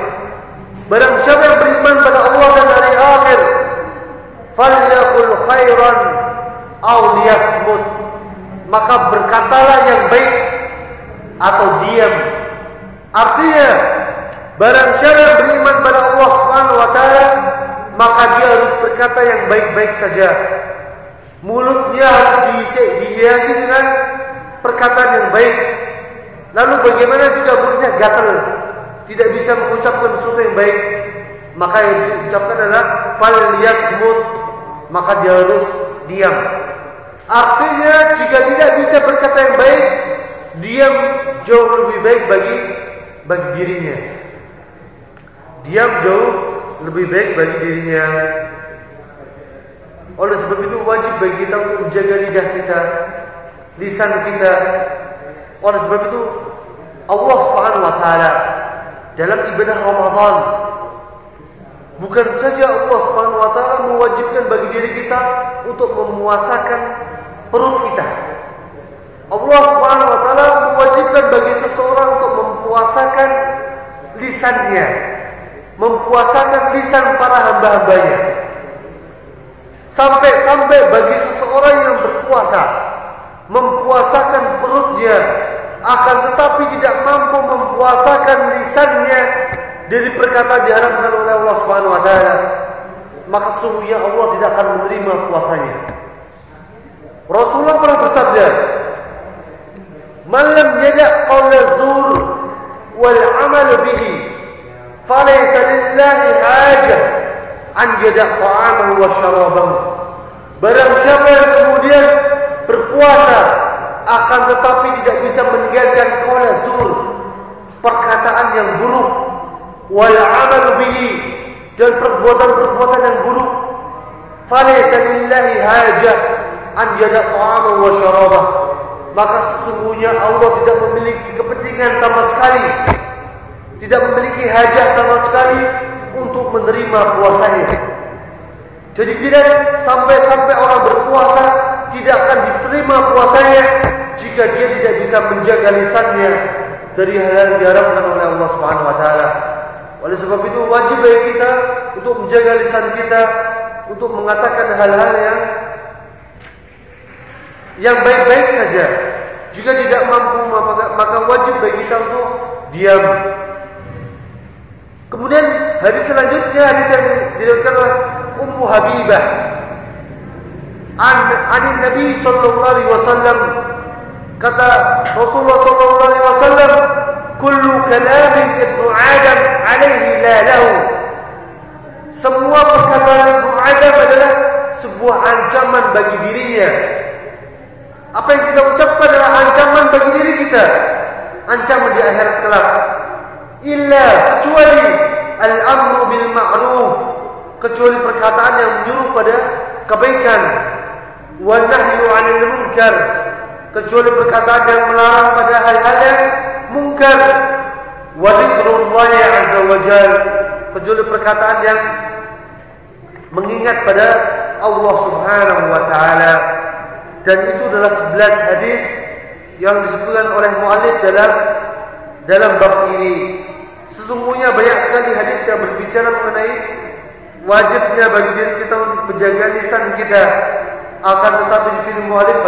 Barang siapa yang beriman pada Allah dan hari akhir, falyaqul khairan aw liyasmut, maka berkatalah yang baik atau diam. Artinya, barang siapa yang beriman pada Allah Subhanahu wa taala, maka dia harus berkata yang baik-baik saja. Mulutnya harus dihiasi dengan perkataan yang baik. Lalu bagaimana jika mulutnya gatal, tidak bisa mengucapkan sesuatu yang baik? Maka yang diucapkan adalah falyasmut, maka dia harus diam. Artinya jika tidak bisa berkata yang baik, diam jauh lebih baik bagi dirinya. Diam jauh lebih baik bagi dirinya. Oleh sebab itu wajib bagi kita untuk menjaga lidah kita, lisan kita. Oleh sebab itu Allah Subhanahu wa taala dalam ibadah Ramadan, bukan saja Allah Subhanahu wa taala mewajibkan bagi diri kita untuk memuasakan perut kita. Allah Subhanahu wa taala mewajibkan bagi seseorang untuk mempuasakan lisannya, mempuasakan lisan para hamba-hambanya. Sampai bagi seseorang yang berpuasa, mempuasakan perutnya, akan tetapi tidak mampu mempuasakan lisannya dari perkataan diharamkan oleh Allah Subhanahu wa taala, maka sesungguhnya Allah tidak akan menerima puasanya. Rasulullah pernah bersabda, "Man lam yada' qawla zur wal 'amal bihi, falaysa lillahi hajah an yada' ta'amahu wa syarabahu." Barang siapa yang kemudian berpuasa akan tetapi tidak bisa meninggalkan qawla zur, perkataan yang buruk, wal 'amal bihi, dan perbuatan-perbuatan yang buruk, falaysa lillahi hajah an yada' ta'amahu wa syarabahu, maka sesungguhnya Allah tidak memiliki kepentingan sama sekali, tidak memiliki hajat sama sekali untuk menerima puasanya. Jadi tidak sampai orang berpuasa tidak akan diterima puasanya jika dia tidak bisa menjaga lisannya dari hal-hal yang diharamkan oleh Allah Subhanahu wa taala. Oleh sebab itu wajib bagi kita untuk menjaga lisan kita, untuk mengatakan hal-hal yang baik-baik saja. Jika tidak mampu, maka wajib bagi kita untuk diam. Kemudian hadis selanjutnya, hadis yang diriwayatkan oleh Ummu Habibah an Nabi sallallahu alaihi wasallam, kata Rasulullah sallallahu alaihi wasallam, "Kullu kalamin ibnu Adam alaihi la lahu." Semua perkataan ibnu Adam adalah sebuah ancaman bagi dirinya. Apa yang kita ucapkan adalah ancaman bagi diri kita, ancaman di akhirat kelak. Illa, kecuali al-amru bil ma'ruf, kecuali perkataan yang menyuruh pada kebaikan, wa nahyu 'anil munkar, kecuali perkataan yang melarang pada hal-hal yang munkar, wa dzikrullah azza wa jalla, kecuali perkataan yang mengingat pada Allah Subhanahu wa taala. Dan itu adalah 11 hadis yang disebutkan oleh muallif dalam bab ini. Sesungguhnya banyak sekali hadis yang berbicara mengenai wajibnya bagi diri kita untuk menjaga lisan kita. Akan tetapi di sini muallif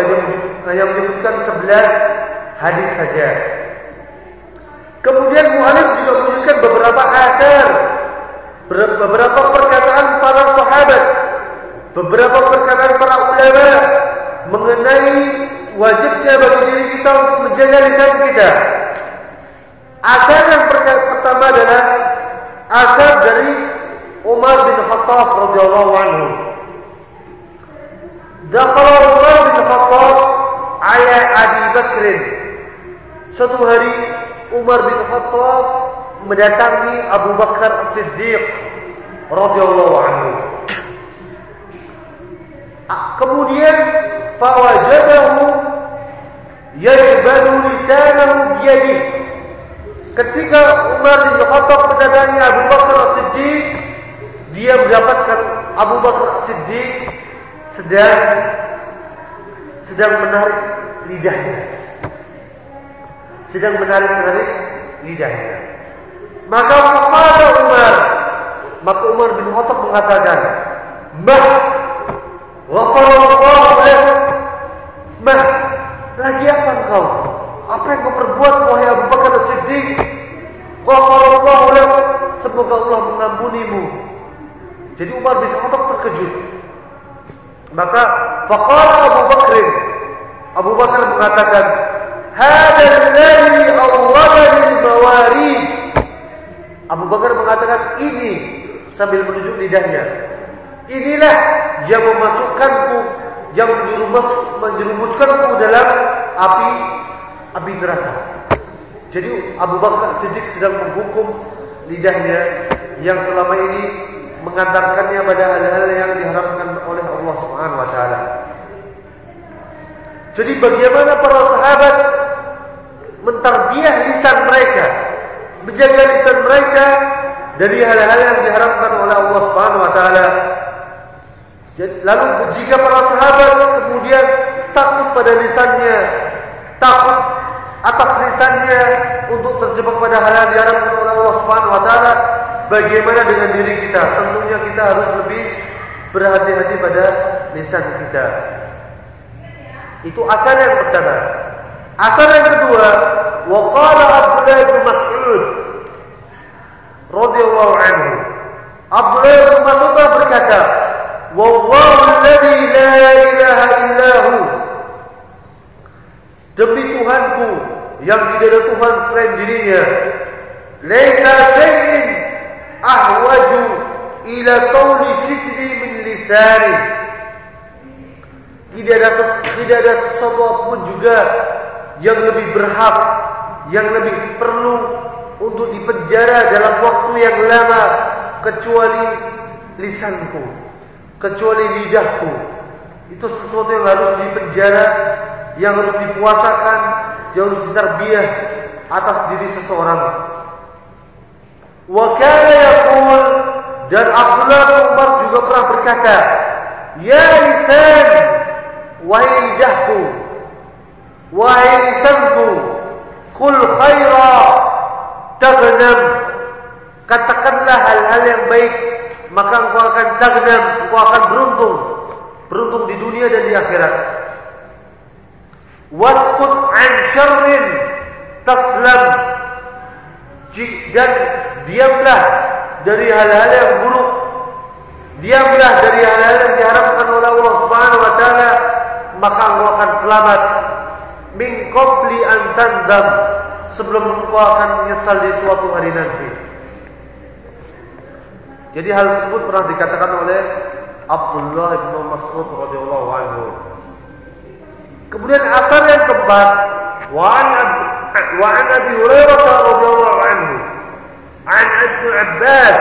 hanya menyebutkan 11 hadis saja. Kemudian muallif juga menyebutkan beberapa athar beberapa perkataan para sahabat, beberapa perkataan para ulama mengenai wajibnya bagi diri kita untuk menjaga lisan kita. Asar yang pertama adalah asar dari Umar bin Khattab radhiyallahu anhu. Dakhala Umar bin Khattab ala Abi Bakr. Suatu hari Umar bin Khattab mendatangi Abu Bakar As-Siddiq radhiyallahu anhu. Kemudian fawajadahu yajbalu lisanahu biyadihi. Ketika Umar bin Khattab mendatangi Abu Bakar As-Siddiq, dia mendapatkan Abu Bakar As-Siddiq sedang menarik lidahnya. Maka Umar bin Khattab mengatakan, "Mah, ghafarallahu lak." Mah, lagi apa engkau? Apa yang kau perbuat wahai Abu Bakar As-Siddiq? Ghafarallahu lak, semoga Allah mengampunimu. Jadi Umar bin Khattab terkejut. Maka faqala Abu Bakar mengatakan, "Hada alladhi awwadani al-mawarid." Abu Bakar mengatakan, ini sambil menunjuk lidahnya, inilah yang memasukkanku, yang menjerumuskanku dalam api neraka. Jadi Abu Bakar Siddiq sedang menghukum lidahnya yang selama ini mengantarkannya pada hal-hal yang diharamkan oleh Allah Subhanahu wa taala. Jadi bagaimana para sahabat mentarbiyah lisan mereka, menjaga lisan mereka dari hal-hal yang diharamkan oleh Allah Subhanahu wa taala. Lalu jika para sahabat kemudian takut pada lisannya, takut atas lisannya untuk terjebak pada hal-hal yang diharamkan oleh Allah Subhanahu wa taala, bagaimana dengan diri kita? Tentunya kita harus lebih berhati-hati pada lisan kita. Itu asar yang pertama. Asar yang kedua, wa qala Abdullah bin Mas'ud radhiyallahu anhu. Abdullah bin Mas'ud berkata, "Wallahu alladzi la ilaha illahu." Demi Tuhanku yang tidak ada Tuhan selain dirinya, laisa syai'in ahwaju ila qawli sijdi min lisani. Tidak ada sesuatu pun juga yang lebih berhak, yang lebih perlu untuk dipenjara dalam waktu yang lama kecuali lisanku, kecuali lidahku. Itu sesuatu yang harus dipenjara, yang harus dipuasakan, yang harus ditarbiyah atas diri seseorang. Wa kana yaqul, dan Abdullah bin Umar juga pernah berkata, "Ya lisan, wahai lidahku, wahai lisanku, qul khaira taghnam." Katakanlah hal-hal yang baik, maka engkau akan taghnam, engkau akan beruntung di dunia dan di akhirat. Waskut an syarrin taslam, dan diamlah dari hal-hal yang buruk, diamlah dari hal-hal yang diharamkan oleh Allah Subhanahu wa taala, maka engkau akan selamat. Min qabli an tandam, sebelum engkau akan menyesal di suatu hari nanti. Jadi hal tersebut pernah dikatakan oleh Abdullah bin Mas'ud radhiyallahu anhu. Kemudian asar yang keempat, wa an Abi Hurairah radhiyallahu anhu, an Ibnu Abbas,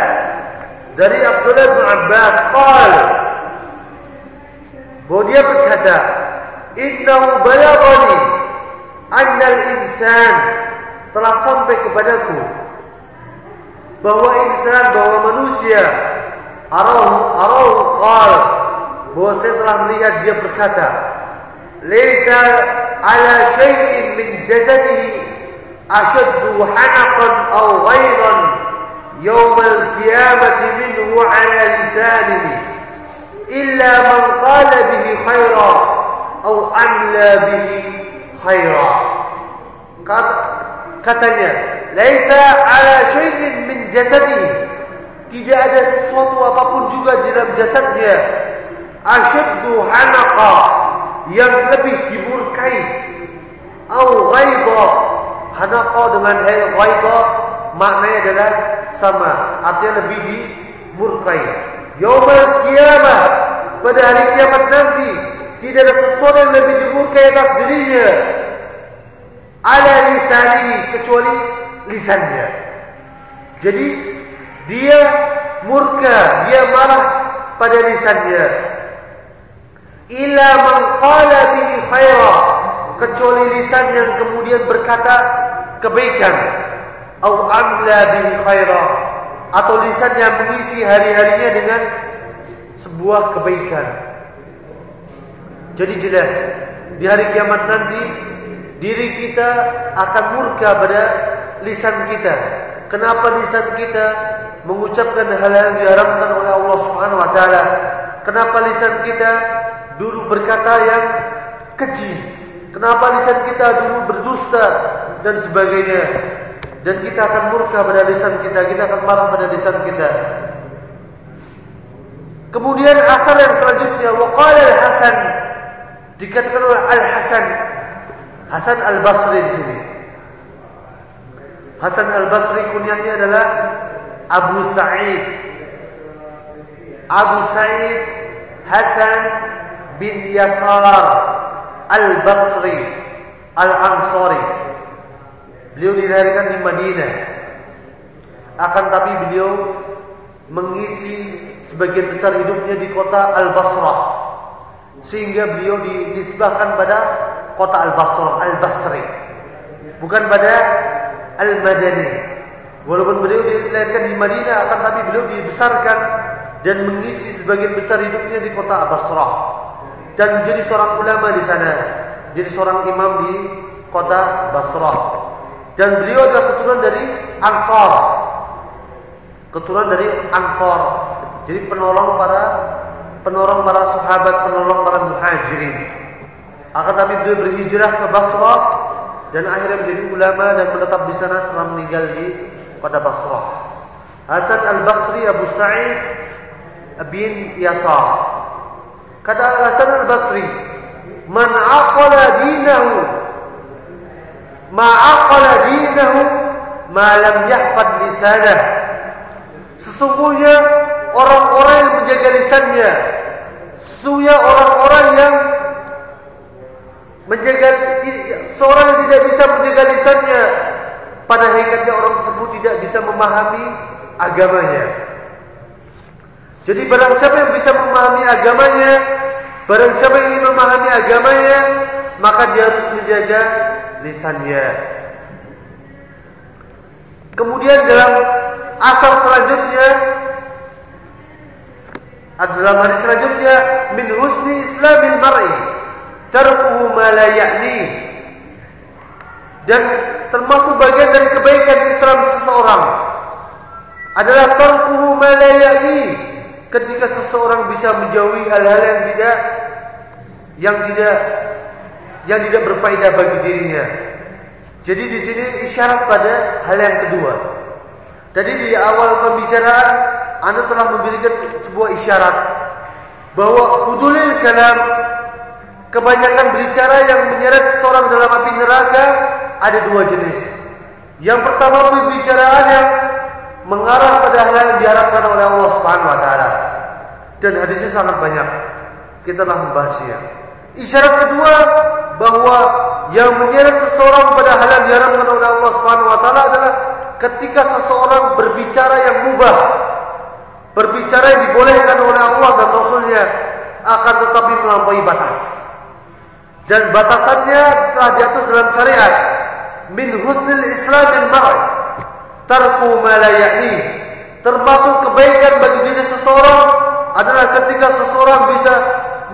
dari Abdullah bin Abbas qala, bahwa dia berkata, "Innahu balaghani anna al-insan," telah sampai kepadaku bahwa manusia, arahu qala, bahwa saya telah melihat dia berkata, "Laisa ala syai'in min jasadihi ashaddu hanaqan aw ghayran yawmal qiyamati minhu ala lisanihi illa man qala bihi khaira aw amla bihi khaira." Katanya, "Laisa ala syai'in min jasadihi," tidak ada sesuatu apapun juga di dalam jasadnya asyaddu hanaqa, yang lebih dimurkai, au ghaidha. Hanaqa dengan ghaidha maknanya adalah sama, artinya lebih dimurkai. Yaumul qiyamah, pada hari kiamat nanti tidak ada sesuatu yang lebih dimurkai atas dirinya ala lisanihi, kecuali lisannya. Jadi dia murka, dia marah pada lisannya. Ila man qala bihi khaira, kecuali lisan yang kemudian berkata kebaikan. Au amla bihi khaira, atau lisan yang mengisi hari-harinya dengan sebuah kebaikan. Jadi jelas di hari kiamat nanti diri kita akan murka pada lisan kita. Kenapa lisan kita mengucapkan hal-hal yang diharamkan oleh Allah Subhanahu wa taala? Kenapa lisan kita dulu berkata yang keji? Kenapa lisan kita dulu berdusta dan sebagainya? Dan kita akan murka pada lisan kita, kita akan marah pada lisan kita. Kemudian asar yang selanjutnya, waqala al-Hasan, dikatakan oleh Al-Hasan, Hasan Al-Basri di sini. Hasan Al-Basri kunyahnya adalah Abu Sa'id. Abu Sa'id Hasan bin Yasar Al-Basri Al-Ansari. Beliau dilahirkan di Madinah. Akan tapi beliau mengisi sebagian besar hidupnya di kota Al-Basrah, sehingga beliau dinisbahkan pada kota Al-Basrah, Al-Basri, bukan pada Al-Madani. Walaupun beliau dilahirkan di Madinah, akan tapi beliau dibesarkan dan mengisi sebagian besar hidupnya di kota Al-Basrah, dan menjadi seorang ulama di sana, jadi seorang imam di kota Basrah. Dan beliau adalah keturunan dari Ansar, keturunan dari Ansar. Jadi penolong para sahabat, penolong para muhajirin. Akan tapi beliau berhijrah ke Basrah dan akhirnya menjadi ulama dan menetap di sana setelah meninggal di kota Basrah. Hasan Al-Basri Abu Sa'id bin Yasar. Kata Hasan Al-Basri, "Man aqala dinahu ma lam yahfad lisanah." Sesungguhnya orang-orang yang menjaga lisannya, sesungguhnya orang-orang yang menjaga, seorang yang tidak bisa menjaga lisannya, pada hakikatnya orang tersebut tidak bisa memahami agamanya. Jadi barang siapa yang bisa memahami agamanya, barang siapa yang ingin memahami agamanya, maka dia harus menjaga lisannya. Kemudian dalam asal selanjutnya, dalam hadis selanjutnya, min husni islamil mar'i tarkuhu ma la ya'ni, dan termasuk bagian dari kebaikan Islam seseorang adalah tarkuhu ma la ya'ni, ketika seseorang bisa menjauhi hal-hal yang tidak berfaedah bagi dirinya. Jadi di sini isyarat pada hal yang kedua. Jadi di awal pembicaraan Anda telah memberikan sebuah isyarat bahwa hudulil kalam, kebanyakan berbicara yang menyeret seseorang dalam api neraka, ada dua jenis. Yang pertama, pembicaraan yang mengarah pada hal yang diharapkan oleh Allah Subhanahu wa taala. Dan hadisnya sangat banyak. Kita telah membahasnya. Isyarat kedua, bahwa yang menyeret seseorang pada hal yang diharamkan oleh Allah Subhanahu wa taala adalah ketika seseorang berbicara yang mubah, berbicara yang dibolehkan oleh Allah dan Rasulnya, akan tetapi melampaui batas. Dan batasannya telah diatur dalam syariat. Min husnil islamil mar'i tarku ma la ya'ni. Termasuk kebaikan bagi diri seseorang adalah ketika seseorang bisa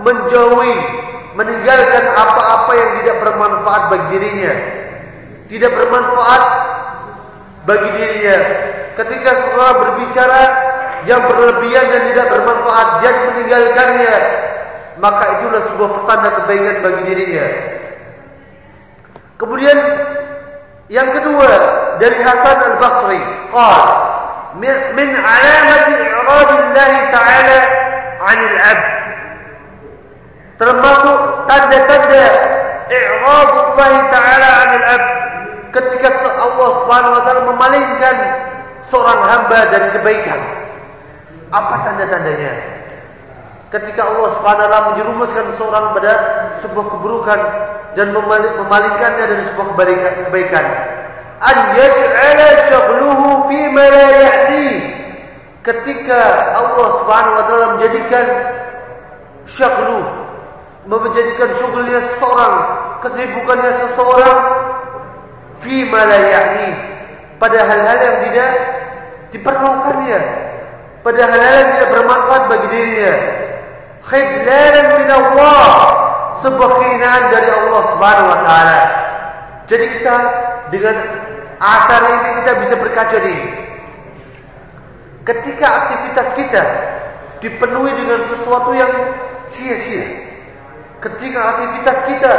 menjauhi, meninggalkan apa-apa yang tidak bermanfaat bagi dirinya. Tidak bermanfaat bagi dirinya. Ketika seseorang berbicara yang berlebihan dan tidak bermanfaat, dia meninggalkannya, maka itulah sebuah pertanda kebaikan bagi dirinya. Kemudian yang kedua dari Hasan Al-Basri, qala min alamati i'radillah ta'ala 'anil 'abd. Termasuk tanda-tanda i'radullah ta'ala 'anil 'abd, ketika Allah Subhanahu wa taala memalingkan seorang hamba dari kebaikan. Apa tanda-tandanya? Ketika Allah Subhanahu wa taala menjerumuskan seorang pada sebuah keburukan dan memalingkannya dari sebuah kebaikan. An yaj'ala syaghluhu fi ma la ya'ni. Ketika Allah Subhanahu wa taala menjadikan syaghlu, menjadikan syughulnya seseorang, kesibukannya seseorang fi ma la ya'ni, pada hal-hal yang tidak diperlukannya, pada hal-hal yang tidak bermanfaat bagi dirinya. Khidlalan min Allah, sebuah kehinaan dari Allah Subhanahu wa taala. Jadi kita dengan athar ini kita bisa berkaca diri. Ketika aktivitas kita dipenuhi dengan sesuatu yang sia-sia, ketika aktivitas kita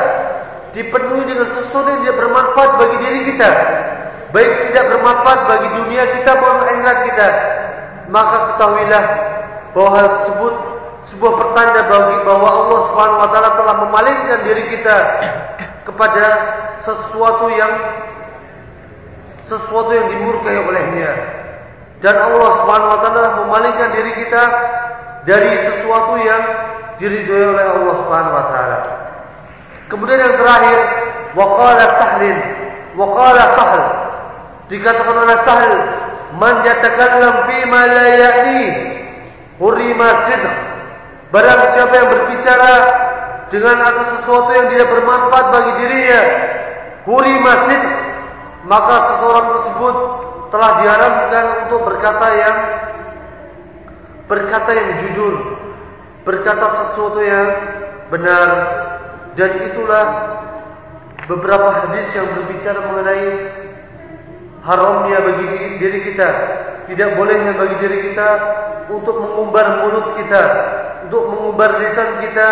dipenuhi dengan sesuatu yang tidak bermanfaat bagi diri kita, baik tidak bermanfaat bagi dunia kita maupun akhirat kita, maka ketahuilah bahwa hal tersebut sebuah pertanda bagi bahwa Allah Subhanahu wa taala telah memalingkan diri kita kepada sesuatu yang dimurkai olehnya, dan Allah Subhanahu wa taala memalingkan diri kita dari sesuatu yang diridhoi oleh Allah Subhanahu wa taala. Kemudian yang terakhir, waqala Sahl, dikatakan oleh Sahl, man yatakallam fi ma la ya'ni hurima sidq. Barang siapa yang berbicara dengan atas sesuatu yang tidak bermanfaat bagi dirinya, hurima sidq, maka seseorang tersebut telah diharamkan untuk berkata yang jujur, berkata sesuatu yang benar. Dan itulah beberapa hadis yang berbicara mengenai haramnya bagi diri kita, tidak bolehnya bagi diri kita untuk mengumbar mulut kita, untuk mengumbar lisan kita.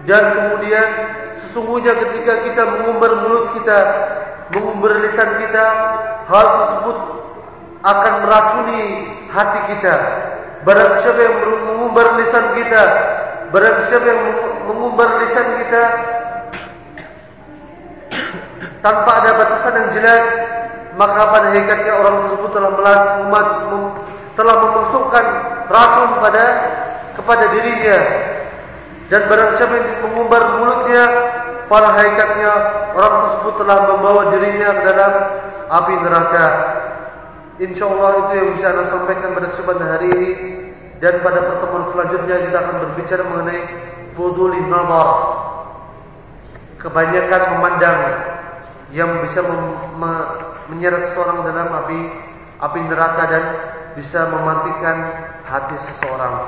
Dan kemudian sesungguhnya ketika kita mengumbar mulut kita, mengumbar lisan kita, hal tersebut akan meracuni hati kita. Barang siapa yang mengumbar lisan kita, barang siapa yang mengumbar lisan kita tanpa ada batasan yang jelas, maka pada hakikatnya orang tersebut telah memasukkan racun kepada dirinya. Dan barang siapa yang mengumbar mulutnya, pada hakikatnya orang tersebut telah membawa dirinya ke dalam api neraka. Insyaallah itu yang bisa saya sampaikan pada kesempatan hari ini. Dan pada pertemuan selanjutnya kita akan berbicara mengenai fudulin nazar, kebanyakan memandang, yang bisa menyeret seorang dalam api neraka dan bisa mematikan hati seseorang.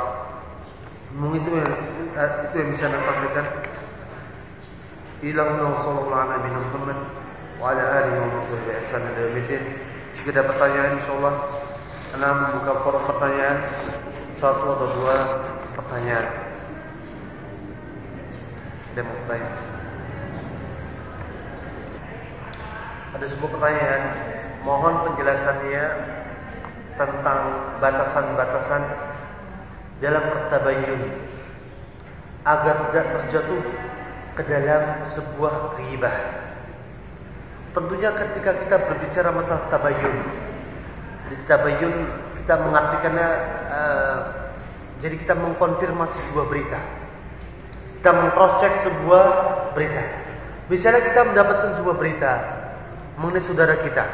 Mungkin itu yang bisa saya sampaikan. Ilahullah sallallahu alaihi Muhammad wa ala alihi wa sahbihi ihsan ila yaumil. Jika ada pertanyaan, insyaallah ana membuka forum pertanyaan, satu atau dua pertanyaan. Ada mau bertanya? Ada sebuah pertanyaan, mohon penjelasannya tentang batasan-batasan dalam pertabayyun agar tidak terjatuh ke dalam sebuah ghibah. Tentunya ketika kita berbicara masalah tabayyun, jadi tabayyun kita mengartikannya jadi kita mengkonfirmasi sebuah berita, kita meng-cross-check sebuah berita. Misalnya kita mendapatkan sebuah berita mengenai saudara kita,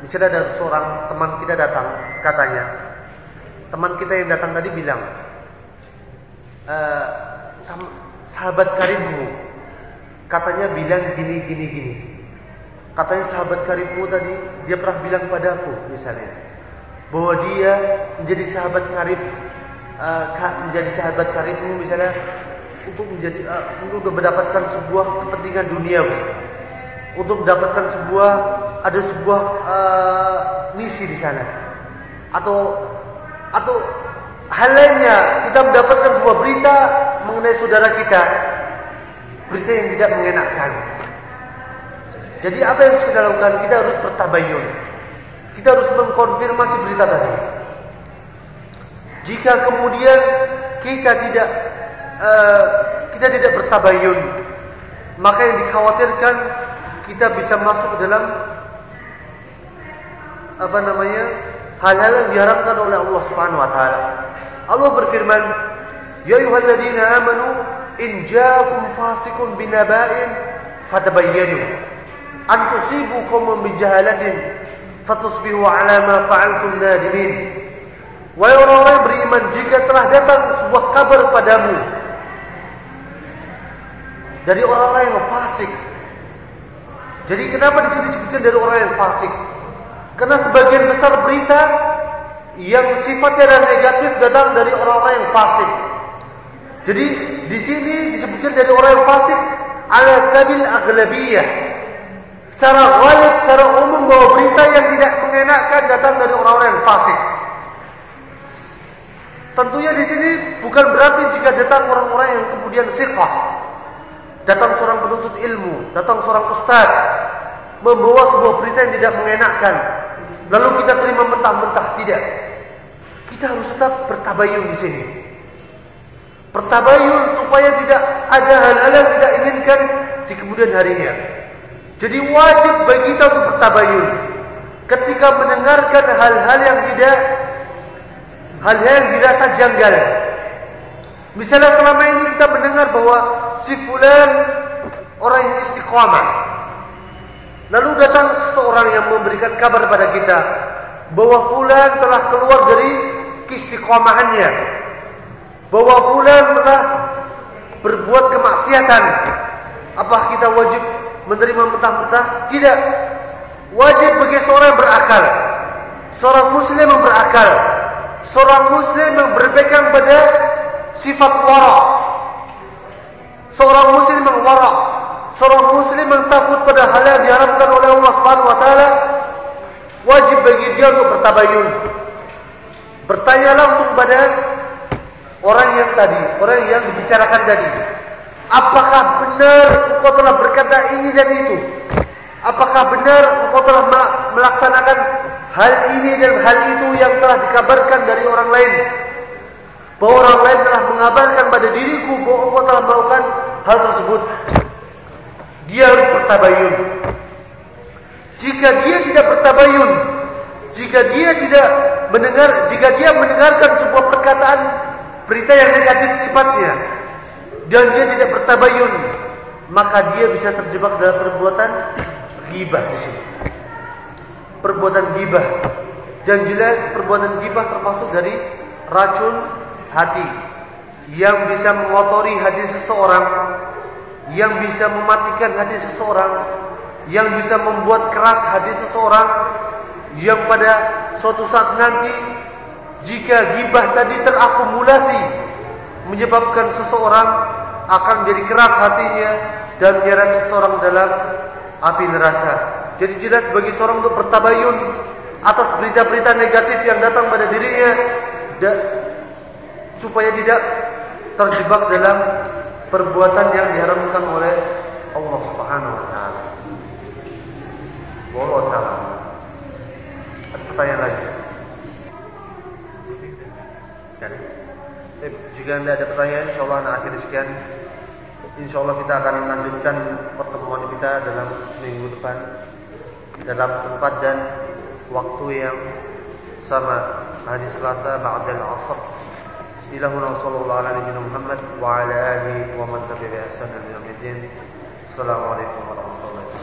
misalnya ada seorang teman kita datang, katanya teman kita yang datang tadi bilang, sahabat karibmu katanya bilang gini. Katanya sahabat karibmu tadi, dia pernah bilang padaku misalnya, bahwa dia menjadi sahabat karibmu misalnya untuk mendapatkan sebuah kepentingan duniawi, untuk mendapatkan ada sebuah misi di sana, atau hal lainnya. Kita mendapatkan sebuah berita mengenai saudara kita, berita yang tidak mengenakan. Jadi apa yang harus kita lakukan? Kita harus bertabayyun. kita harus mengkonfirmasi berita tadi. Jika kemudian kita tidak bertabayun, maka yang dikhawatirkan kita bisa masuk dalam hal-hal yang diharamkan oleh Allah Subhanahu wa taala. Allah berfirman, "Ya ayyuhalladzina amanu in ja'akum fasiqun binaba'in fatabayyanu an tusibu qauman bijahalatin fatusbihu 'ala ma fa'altum nadimin." Wahai orang-orang yang beriman, jika telah datang sebuah kabar padamu dari orang-orang yang fasik. Jadi kenapa di sini disebutkan dari orang yang fasik? Karena sebagian besar berita yang sifatnya adalah negatif datang dari orang-orang yang fasik. Jadi di sini disebutkan dari orang yang fasik ala sabil aghlabiyah. Secara ghalib, secara umum bahwa berita yang tidak mengenakan datang dari orang-orang yang fasik. Tentunya di sini bukan berarti jika datang orang-orang yang kemudian siqah, datang seorang penuntut ilmu, datang seorang ustaz membawa sebuah berita yang tidak mengenakan, lalu kita terima mentah-mentah, tidak. Kita harus tetap bertabayun di sini. Bertabayun supaya tidak ada hal-hal yang tidak inginkan di kemudian harinya. Jadi wajib bagi kita untuk bertabayun ketika mendengarkan hal-hal yang dirasa janggal. Misalnya selama ini kita mendengar bahwa si fulan orang yang istiqamah, lalu datang seseorang yang memberikan kabar pada kita bahwa fulan telah keluar dari keistiqamahannya, bahwa fulan telah berbuat kemaksiatan. Apakah kita wajib menerima mentah-mentah? Tidak. Wajib bagi seorang yang berakal, seorang muslim yang berakal, seorang muslim yang berpegang pada sifat wara, seorang muslim yang wara, seorang muslim yang takut pada hal yang diharamkan oleh Allah Subhanahu wa taala, wajib bagi dia untuk bertabayun. Bertanya langsung pada orang yang dibicarakan tadi. Apakah benar engkau telah berkata ini dan itu? Apakah benar engkau telah melaksanakan hal ini dan hal itu yang telah dikabarkan dari orang lain? Bahwa orang lain telah mengabarkan pada diriku bahwa engkau telah melakukan hal tersebut. Dia harus bertabayun. Jika dia tidak bertabayun, jika dia mendengarkan sebuah perkataan berita yang negatif sifatnya dan dia tidak bertabayun, maka dia bisa terjebak dalam perbuatan ghibah di sini. Perbuatan ghibah, dan jelas perbuatan ghibah termasuk dari racun hati yang bisa mengotori hati seseorang, yang bisa mematikan hati seseorang, yang bisa membuat keras hati seseorang, yang pada suatu saat nanti jika ghibah tadi terakumulasi menyebabkan seseorang akan menjadi keras hatinya dan menyeret seseorang dalam api neraka. Jadi jelas bagi seorang untuk bertabayun atas berita-berita negatif yang datang pada dirinya, supaya tidak terjebak dalam perbuatan yang diharamkan oleh Allah Subhanahu wa taala. Wallahu taala. Ada pertanyaan lagi? Jika tidak ada pertanyaan, insyaallah akhir sekian. Insyaallah kita akan melanjutkan pertemuan kita dalam minggu depan dalam tempat dan waktu yang sama, hari Selasa ba'dal 'ashr. Ilahuna sallallahu alaihi Muhammad wa ala alihi wa man tabi'a ihsan ila yaumil din. Assalamualaikum warahmatullahi wabarakatuh.